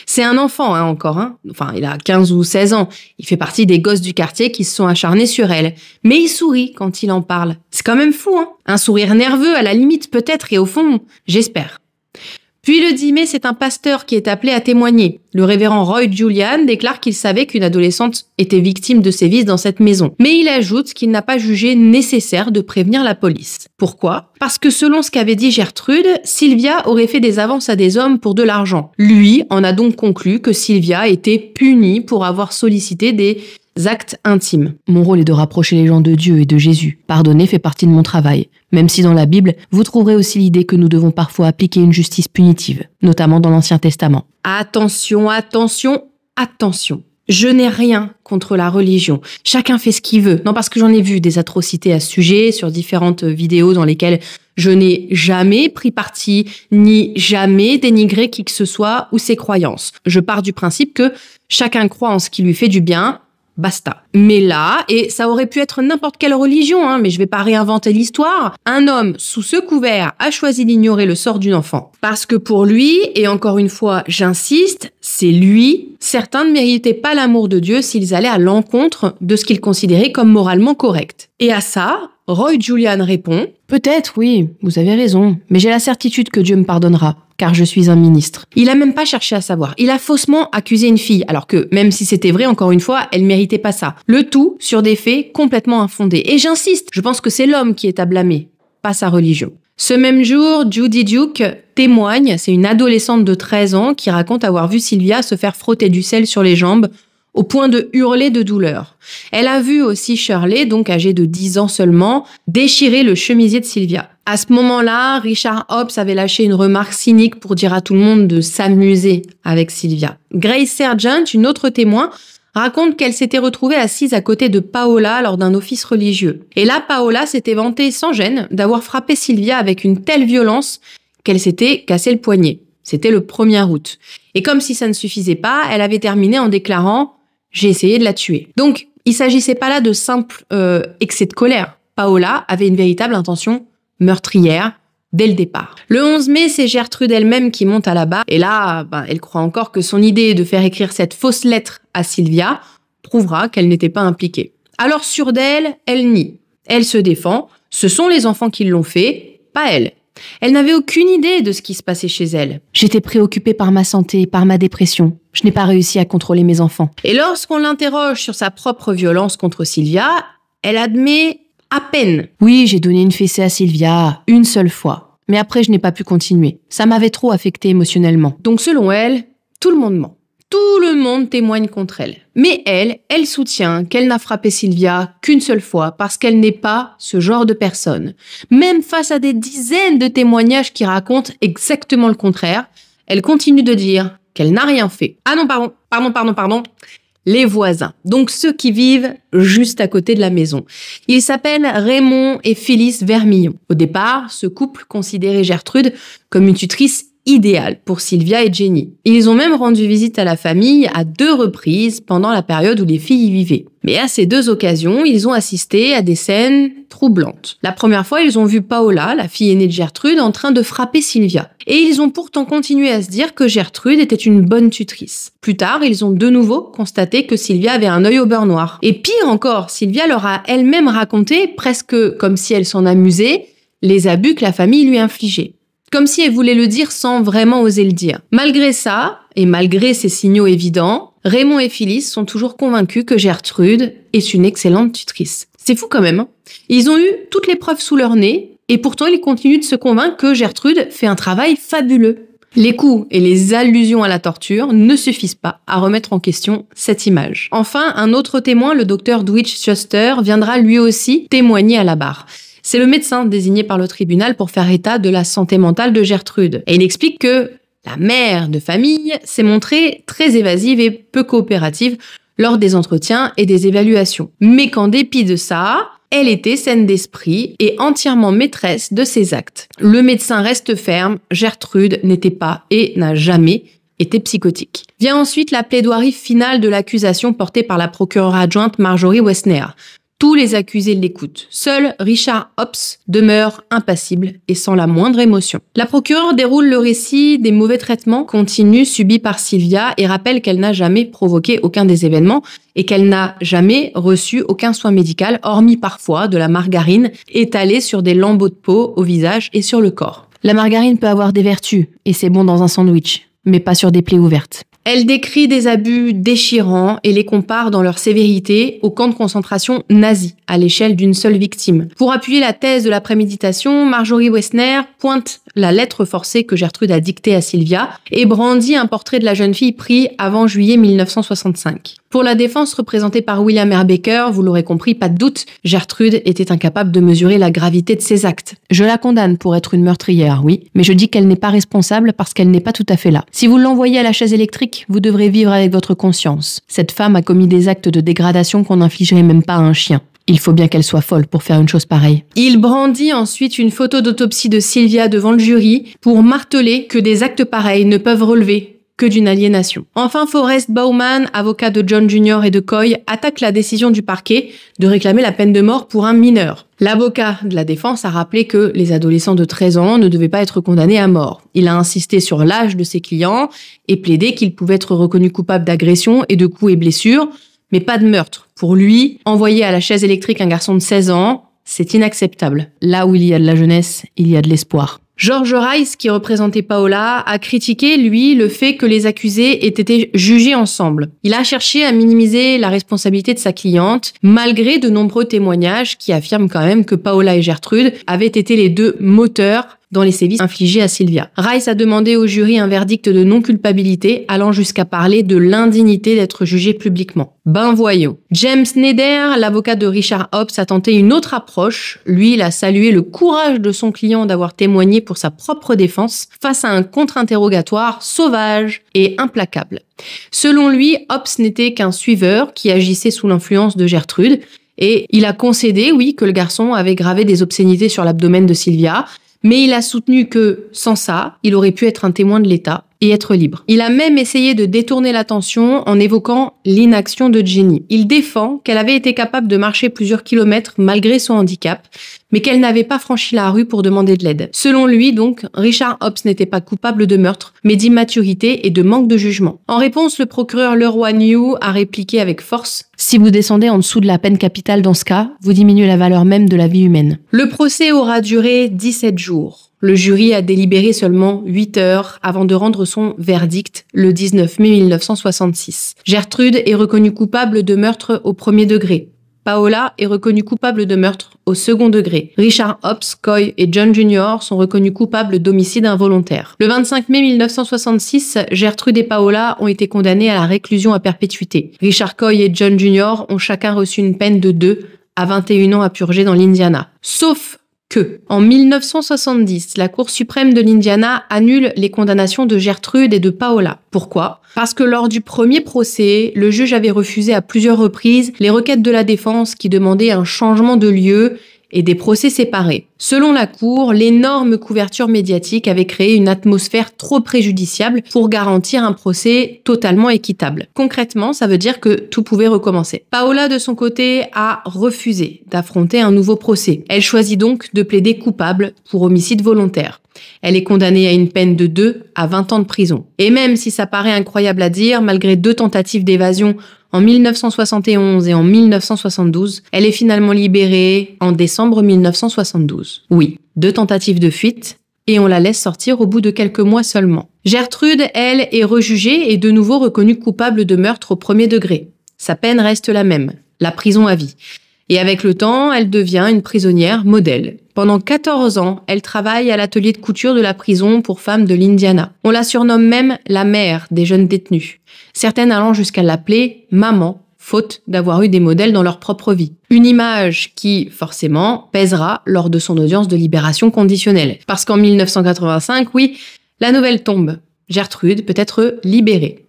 C'est un enfant encore, enfin il a 15 ou 16 ans. Il fait partie des gosses du quartier qui se sont acharnés sur elle. Mais il sourit quand il en parle. C'est quand même fou, Un sourire nerveux à la limite peut-être et au fond, j'espère. Puis le 10 mai, c'est un pasteur qui est appelé à témoigner. Le révérend Roy Julian déclare qu'il savait qu'une adolescente était victime de sévices dans cette maison. Mais il ajoute qu'il n'a pas jugé nécessaire de prévenir la police. Pourquoi ? Parce que selon ce qu'avait dit Gertrude, Sylvia aurait fait des avances à des hommes pour de l'argent. Lui en a donc conclu que Sylvia était punie pour avoir sollicité des actes intimes. Mon rôle est de rapprocher les gens de Dieu et de Jésus. Pardonner fait partie de mon travail. Même si dans la Bible, vous trouverez aussi l'idée que nous devons parfois appliquer une justice punitive, notamment dans l'Ancien Testament. Attention, attention, attention. Je n'ai rien contre la religion. Chacun fait ce qu'il veut. Non, parce que j'en ai vu des atrocités à ce sujet sur différentes vidéos dans lesquelles je n'ai jamais pris parti, ni jamais dénigré qui que ce soit ou ses croyances. Je pars du principe que chacun croit en ce qui lui fait du bien. Basta. Mais là, et ça aurait pu être n'importe quelle religion, mais je vais pas réinventer l'histoire, un homme, sous ce couvert, a choisi d'ignorer le sort d'une enfant. Parce que pour lui, et encore une fois, j'insiste, c'est lui, certains ne méritaient pas l'amour de Dieu s'ils allaient à l'encontre de ce qu'ils considéraient comme moralement correct. Et à ça, Roy Julian répond « Peut-être, oui, vous avez raison, mais j'ai la certitude que Dieu me pardonnera. » Car je suis un ministre. Il a même pas cherché à savoir. Il a faussement accusé une fille, alors que, même si c'était vrai, encore une fois, elle méritait pas ça. Le tout sur des faits complètement infondés. Et j'insiste, je pense que c'est l'homme qui est à blâmer, pas sa religion. Ce même jour, Judy Duke témoigne, c'est une adolescente de 13 ans qui raconte avoir vu Sylvia se faire frotter du sel sur les jambes au point de hurler de douleur. Elle a vu aussi Shirley, donc âgée de 10 ans seulement, déchirer le chemisier de Sylvia. À ce moment-là, Richard Hobbs avait lâché une remarque cynique pour dire à tout le monde de s'amuser avec Sylvia. Grace Sargent, une autre témoin, raconte qu'elle s'était retrouvée assise à côté de Paola lors d'un office religieux. Et là, Paola s'était vantée sans gêne d'avoir frappé Sylvia avec une telle violence qu'elle s'était cassé le poignet. C'était le 1er août. Et comme si ça ne suffisait pas, elle avait terminé en déclarant « J'ai essayé de la tuer ». Donc, il s'agissait pas là de simple excès de colère. Paola avait une véritable intention meurtrière dès le départ. Le 11 mai, c'est Gertrude elle-même qui monte à la barre. Et là, elle croit encore que son idée de faire écrire cette fausse lettre à Sylvia prouvera qu'elle n'était pas impliquée. Alors, sûre d'elle, elle nie. Elle se défend. Ce sont les enfants qui l'ont fait, pas elle. Elle n'avait aucune idée de ce qui se passait chez elle. J'étais préoccupée par ma santé, par ma dépression. Je n'ai pas réussi à contrôler mes enfants. Et lorsqu'on l'interroge sur sa propre violence contre Sylvia, elle admet à peine. Oui, j'ai donné une fessée à Sylvia une seule fois. Mais après, je n'ai pas pu continuer. Ça m'avait trop affectée émotionnellement. Donc selon elle, tout le monde ment. Tout le monde témoigne contre elle. Mais elle soutient qu'elle n'a frappé Sylvia qu'une seule fois parce qu'elle n'est pas ce genre de personne. Même face à des dizaines de témoignages qui racontent exactement le contraire, elle continue de dire qu'elle n'a rien fait. Ah non, pardon. Les voisins, donc ceux qui vivent juste à côté de la maison. Ils s'appellent Raymond et Phyllis Vermillon. Au départ, ce couple considérait Gertrude comme une tutrice idéale pour Sylvia et Jenny. Ils ont même rendu visite à la famille à 2 reprises pendant la période où les filles y vivaient. Mais à ces 2 occasions, ils ont assisté à des scènes troublantes. La première fois, ils ont vu Paola, la fille aînée de Gertrude, en train de frapper Sylvia. Et ils ont pourtant continué à se dire que Gertrude était une bonne tutrice. Plus tard, ils ont de nouveau constaté que Sylvia avait un œil au beurre noir. Et pire encore, Sylvia leur a elle-même raconté, presque comme si elle s'en amusait, les abus que la famille lui infligeait. Comme si elle voulait le dire sans vraiment oser le dire. Malgré ça, et malgré ces signaux évidents, Raymond et Phyllis sont toujours convaincus que Gertrude est une excellente tutrice. C'est fou quand même, hein. Ils ont eu toutes les preuves sous leur nez et pourtant ils continuent de se convaincre que Gertrude fait un travail fabuleux. Les coups et les allusions à la torture ne suffisent pas à remettre en question cette image. Enfin, un autre témoin, le docteur Dwight Schuster, viendra lui aussi témoigner à la barre. C'est le médecin désigné par le tribunal pour faire état de la santé mentale de Gertrude. Et il explique que la mère de famille s'est montrée très évasive et peu coopérative lors des entretiens et des évaluations. Mais qu'en dépit de ça, elle était saine d'esprit et entièrement maîtresse de ses actes. Le médecin reste ferme, Gertrude n'était pas et n'a jamais été psychotique. Vient ensuite la plaidoirie finale de l'accusation portée par la procureure adjointe Marjorie Wessner. Tous les accusés l'écoutent. Seul Richard Hobbs demeure impassible et sans la moindre émotion. La procureure déroule le récit des mauvais traitements continus subis par Sylvia et rappelle qu'elle n'a jamais provoqué aucun des événements et qu'elle n'a jamais reçu aucun soin médical, hormis parfois de la margarine étalée sur des lambeaux de peau au visage et sur le corps. La margarine peut avoir des vertus, et c'est bon dans un sandwich, mais pas sur des plaies ouvertes. Elle décrit des abus déchirants et les compare dans leur sévérité au camp de concentration nazi, à l'échelle d'une seule victime. Pour appuyer la thèse de la préméditation, Marjorie Wessner pointe la lettre forcée que Gertrude a dictée à Sylvia et brandit un portrait de la jeune fille pris avant juillet 1965. Pour la défense représentée par William R. Baker, vous l'aurez compris, pas de doute, Gertrude était incapable de mesurer la gravité de ses actes. Je la condamne pour être une meurtrière, oui, mais je dis qu'elle n'est pas responsable parce qu'elle n'est pas tout à fait là. Si vous l'envoyez à la chaise électrique, vous devrez vivre avec votre conscience. Cette femme a commis des actes de dégradation qu'on n'infligerait même pas à un chien. Il faut bien qu'elle soit folle pour faire une chose pareille. Il brandit ensuite une photo d'autopsie de Sylvia devant le jury pour marteler que des actes pareils ne peuvent relever que d'une aliénation. Enfin, Forrest Bauman, avocat de John Jr. et de Coy, attaque la décision du parquet de réclamer la peine de mort pour un mineur. L'avocat de la défense a rappelé que les adolescents de 13 ans ne devaient pas être condamnés à mort. Il a insisté sur l'âge de ses clients et plaidé qu'ils pouvaient être reconnus coupables d'agression et de coups et blessures, mais pas de meurtre. Pour lui, envoyer à la chaise électrique un garçon de 16 ans, c'est inacceptable. Là où il y a de la jeunesse, il y a de l'espoir. George Rice, qui représentait Paola, a critiqué, lui, le fait que les accusés aient été jugés ensemble. Il a cherché à minimiser la responsabilité de sa cliente, malgré de nombreux témoignages qui affirment quand même que Paola et Gertrude avaient été les deux moteurs dans les sévices infligés à Sylvia. Rice a demandé au jury un verdict de non-culpabilité, allant jusqu'à parler de l'indignité d'être jugé publiquement. Ben voyons. James Nader, l'avocat de Richard Hobbs, a tenté une autre approche. Lui, il a salué le courage de son client d'avoir témoigné pour sa propre défense face à un contre-interrogatoire sauvage et implacable. Selon lui, Hobbs n'était qu'un suiveur qui agissait sous l'influence de Gertrude, et il a concédé, oui, que le garçon avait gravé des obscénités sur l'abdomen de Sylvia, mais il a soutenu que, sans ça, il aurait pu être un témoin de l'État et être libre. Il a même essayé de détourner l'attention en évoquant l'inaction de Jenny. Il défend qu'elle avait été capable de marcher plusieurs kilomètres malgré son handicap, mais qu'elle n'avait pas franchi la rue pour demander de l'aide. Selon lui, donc, Richard Hobbs n'était pas coupable de meurtre, mais d'immaturité et de manque de jugement. En réponse, le procureur Leroy New a répliqué avec force « Si vous descendez en dessous de la peine capitale dans ce cas, vous diminuez la valeur même de la vie humaine. » Le procès aura duré 17 jours. Le jury a délibéré seulement 8 heures avant de rendre son verdict le 19 mai 1966. Gertrude est reconnue coupable de meurtre au premier degré. Paola est reconnue coupable de meurtre au second degré. Richard Hobbs, Coy et John Jr. sont reconnus coupables d'homicide involontaire. Le 25 mai 1966, Gertrude et Paola ont été condamnés à la réclusion à perpétuité. Richard Coy et John Jr. ont chacun reçu une peine de 2 à 21 ans à purger dans l'Indiana. Sauf que, en 1970, la Cour suprême de l'Indiana annule les condamnations de Gertrude et de Paola. Pourquoi ? Parce que lors du premier procès, le juge avait refusé à plusieurs reprises les requêtes de la défense qui demandaient un changement de lieu et des procès séparés. Selon la Cour, l'énorme couverture médiatique avait créé une atmosphère trop préjudiciable pour garantir un procès totalement équitable. Concrètement, ça veut dire que tout pouvait recommencer. Paola, de son côté, a refusé d'affronter un nouveau procès. Elle choisit donc de plaider coupable pour homicide volontaire. Elle est condamnée à une peine de 2 à 20 ans de prison. Et même si ça paraît incroyable à dire, malgré 2 tentatives d'évasion en 1971 et en 1972, elle est finalement libérée en décembre 1972. Oui, 2 tentatives de fuite et on la laisse sortir au bout de quelques mois seulement. Gertrude, elle, est rejugée et de nouveau reconnue coupable de meurtre au premier degré. Sa peine reste la même, la prison à vie. Et avec le temps, elle devient une prisonnière modèle. Pendant 14 ans, elle travaille à l'atelier de couture de la prison pour femmes de l'Indiana. On la surnomme même la mère des jeunes détenues, certaines allant jusqu'à l'appeler « maman », faute d'avoir eu des modèles dans leur propre vie. Une image qui, forcément, pèsera lors de son audience de libération conditionnelle. Parce qu'en 1985, oui, la nouvelle tombe. Gertrude peut être libérée.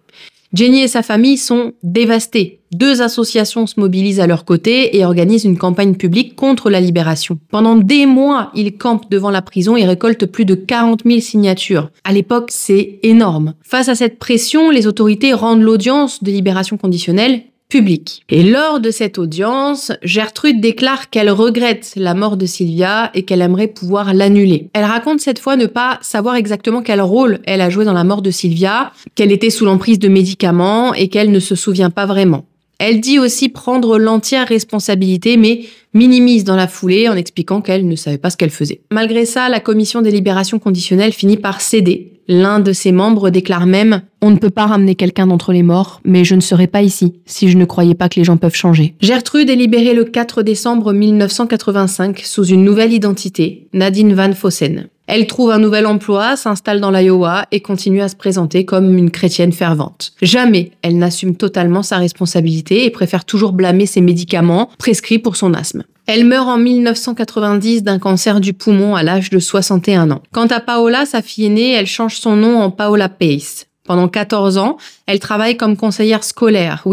Jenny et sa famille sont dévastées. 2 associations se mobilisent à leur côté et organisent une campagne publique contre la libération. Pendant des mois, ils campent devant la prison et récoltent plus de 40 000 signatures. À l'époque, c'est énorme. Face à cette pression, les autorités rendent l'audience de libération conditionnelle publique. Et lors de cette audience, Gertrude déclare qu'elle regrette la mort de Sylvia et qu'elle aimerait pouvoir l'annuler. Elle raconte cette fois ne pas savoir exactement quel rôle elle a joué dans la mort de Sylvia, qu'elle était sous l'emprise de médicaments et qu'elle ne se souvient pas vraiment. Elle dit aussi prendre l'entière responsabilité, mais minimise dans la foulée en expliquant qu'elle ne savait pas ce qu'elle faisait. Malgré ça, la commission des libérations conditionnelles finit par céder. L'un de ses membres déclare même « On ne peut pas ramener quelqu'un d'entre les morts, mais je ne serais pas ici si je ne croyais pas que les gens peuvent changer. » Gertrude est libérée le 4 décembre 1985 sous une nouvelle identité, Nadine Van Fossen. Elle trouve un nouvel emploi, s'installe dans l'Iowa et continue à se présenter comme une chrétienne fervente. Jamais elle n'assume totalement sa responsabilité et préfère toujours blâmer ses médicaments prescrits pour son asthme. Elle meurt en 1990 d'un cancer du poumon à l'âge de 61 ans. Quant à Paola, sa fille aînée, elle change son nom en Paola Pace. Pendant 14 ans, elle travaille comme conseillère scolaire,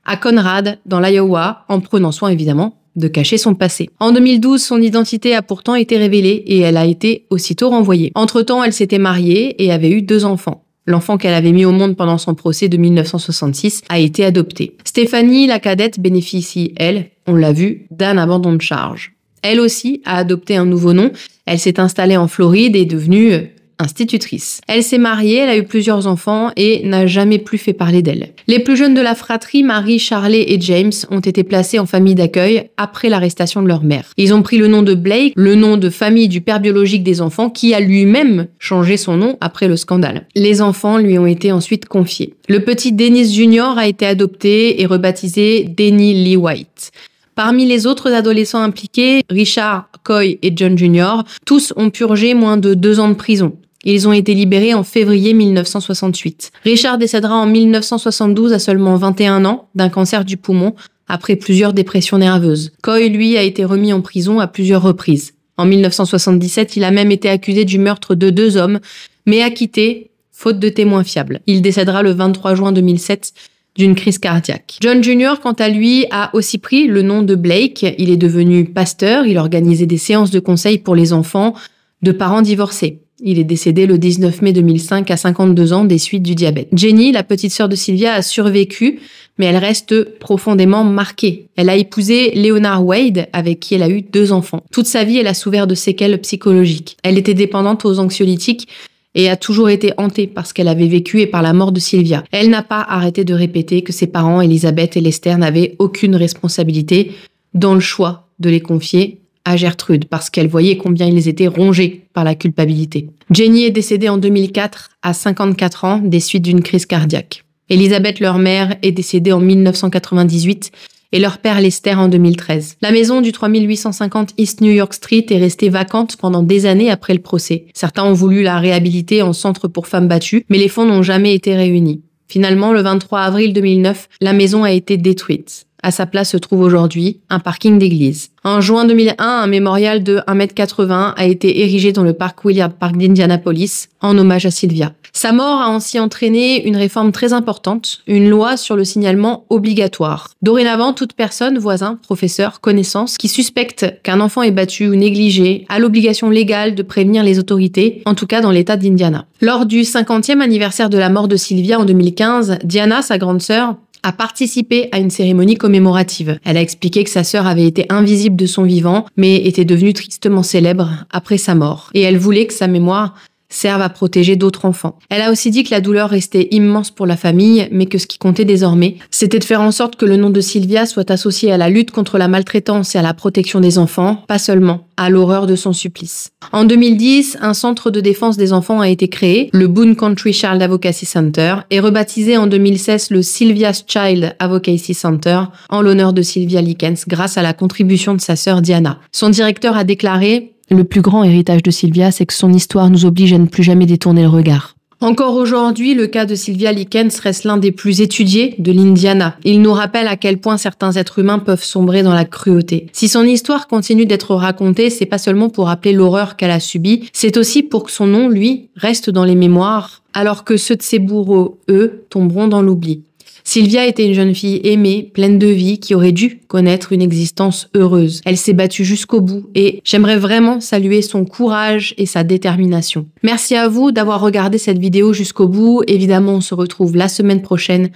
à Conrad, dans l'Iowa, en prenant soin évidemment de cacher son passé. En 2012, son identité a pourtant été révélée et elle a été aussitôt renvoyée. Entre-temps, elle s'était mariée et avait eu 2 enfants. L'enfant qu'elle avait mis au monde pendant son procès de 1966 a été adopté. Stéphanie, la cadette, bénéficie, elle, on l'a vu, d'un abandon de charge. Elle aussi a adopté un nouveau nom. Elle s'est installée en Floride et est devenue institutrice. Elle s'est mariée, elle a eu plusieurs enfants et n'a jamais plus fait parler d'elle. Les plus jeunes de la fratrie, Marie, Charlie et James, ont été placés en famille d'accueil après l'arrestation de leur mère. Ils ont pris le nom de Blake, le nom de famille du père biologique des enfants, qui a lui-même changé son nom après le scandale. Les enfants lui ont été ensuite confiés. Le petit Dennis Jr. a été adopté et rebaptisé Denny Lee White. Parmi les autres adolescents impliqués, Richard, Coy et John Jr., tous ont purgé moins de 2 ans de prison. Ils ont été libérés en février 1968. Richard décédera en 1972 à seulement 21 ans d'un cancer du poumon après plusieurs dépressions nerveuses. Coy, lui, a été remis en prison à plusieurs reprises. En 1977, il a même été accusé du meurtre de 2 hommes, mais acquitté, faute de témoins fiables. Il décédera le 23 juin 2007 d'une crise cardiaque. John Jr., quant à lui, a aussi pris le nom de Blake. Il est devenu pasteur, il organisait des séances de conseil pour les enfants de parents divorcés. Il est décédé le 19 mai 2005 à 52 ans des suites du diabète. Jenny, la petite sœur de Sylvia, a survécu, mais elle reste profondément marquée. Elle a épousé Leonard Wade, avec qui elle a eu 2 enfants. Toute sa vie, elle a souffert de séquelles psychologiques. Elle était dépendante aux anxiolytiques et a toujours été hantée par ce qu'elle avait vécu et par la mort de Sylvia. Elle n'a pas arrêté de répéter que ses parents, Elizabeth et Lester, n'avaient aucune responsabilité dans le choix de les confier à Gertrude, parce qu'elle voyait combien ils étaient rongés par la culpabilité. Jenny est décédée en 2004 à 54 ans des suites d'une crise cardiaque. Elizabeth, leur mère, est décédée en 1998 et leur père Lester en 2013. La maison du 3850 East New York Street est restée vacante pendant des années après le procès. Certains ont voulu la réhabiliter en centre pour femmes battues, mais les fonds n'ont jamais été réunis. Finalement, le 23 avril 2009, la maison a été détruite. À sa place se trouve aujourd'hui un parking d'église. En juin 2001, un mémorial de 1,80 m a été érigé dans le parc Willard Park d'Indianapolis en hommage à Sylvia. Sa mort a ainsi entraîné une réforme très importante, une loi sur le signalement obligatoire. Dorénavant, toute personne, voisin, professeur, connaissance, qui suspecte qu'un enfant est battu ou négligé a l'obligation légale de prévenir les autorités, en tout cas dans l'état d'Indiana. Lors du 50e anniversaire de la mort de Sylvia en 2015, Diana, sa grande sœur, a participé à une cérémonie commémorative. Elle a expliqué que sa sœur avait été invisible de son vivant, mais était devenue tristement célèbre après sa mort. Et elle voulait que sa mémoire servent à protéger d'autres enfants. Elle a aussi dit que la douleur restait immense pour la famille, mais que ce qui comptait désormais, c'était de faire en sorte que le nom de Sylvia soit associé à la lutte contre la maltraitance et à la protection des enfants, pas seulement à l'horreur de son supplice. En 2010, un centre de défense des enfants a été créé, le Boone County Child Advocacy Center, et rebaptisé en 2016 le Sylvia's Child Advocacy Center en l'honneur de Sylvia Likens grâce à la contribution de sa sœur Diana. Son directeur a déclaré « Le plus grand héritage de Sylvia, c'est que son histoire nous oblige à ne plus jamais détourner le regard ». Encore aujourd'hui, le cas de Sylvia Likens reste l'un des plus étudiés de l'Indiana. Il nous rappelle à quel point certains êtres humains peuvent sombrer dans la cruauté. Si son histoire continue d'être racontée, c'est pas seulement pour rappeler l'horreur qu'elle a subie, c'est aussi pour que son nom, lui, reste dans les mémoires, alors que ceux de ses bourreaux, eux, tomberont dans l'oubli. Sylvia était une jeune fille aimée, pleine de vie, qui aurait dû connaître une existence heureuse. Elle s'est battue jusqu'au bout et j'aimerais vraiment saluer son courage et sa détermination. Merci à vous d'avoir regardé cette vidéo jusqu'au bout. Évidemment, on se retrouve la semaine prochaine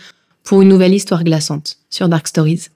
pour une nouvelle histoire glaçante sur Dark Stories.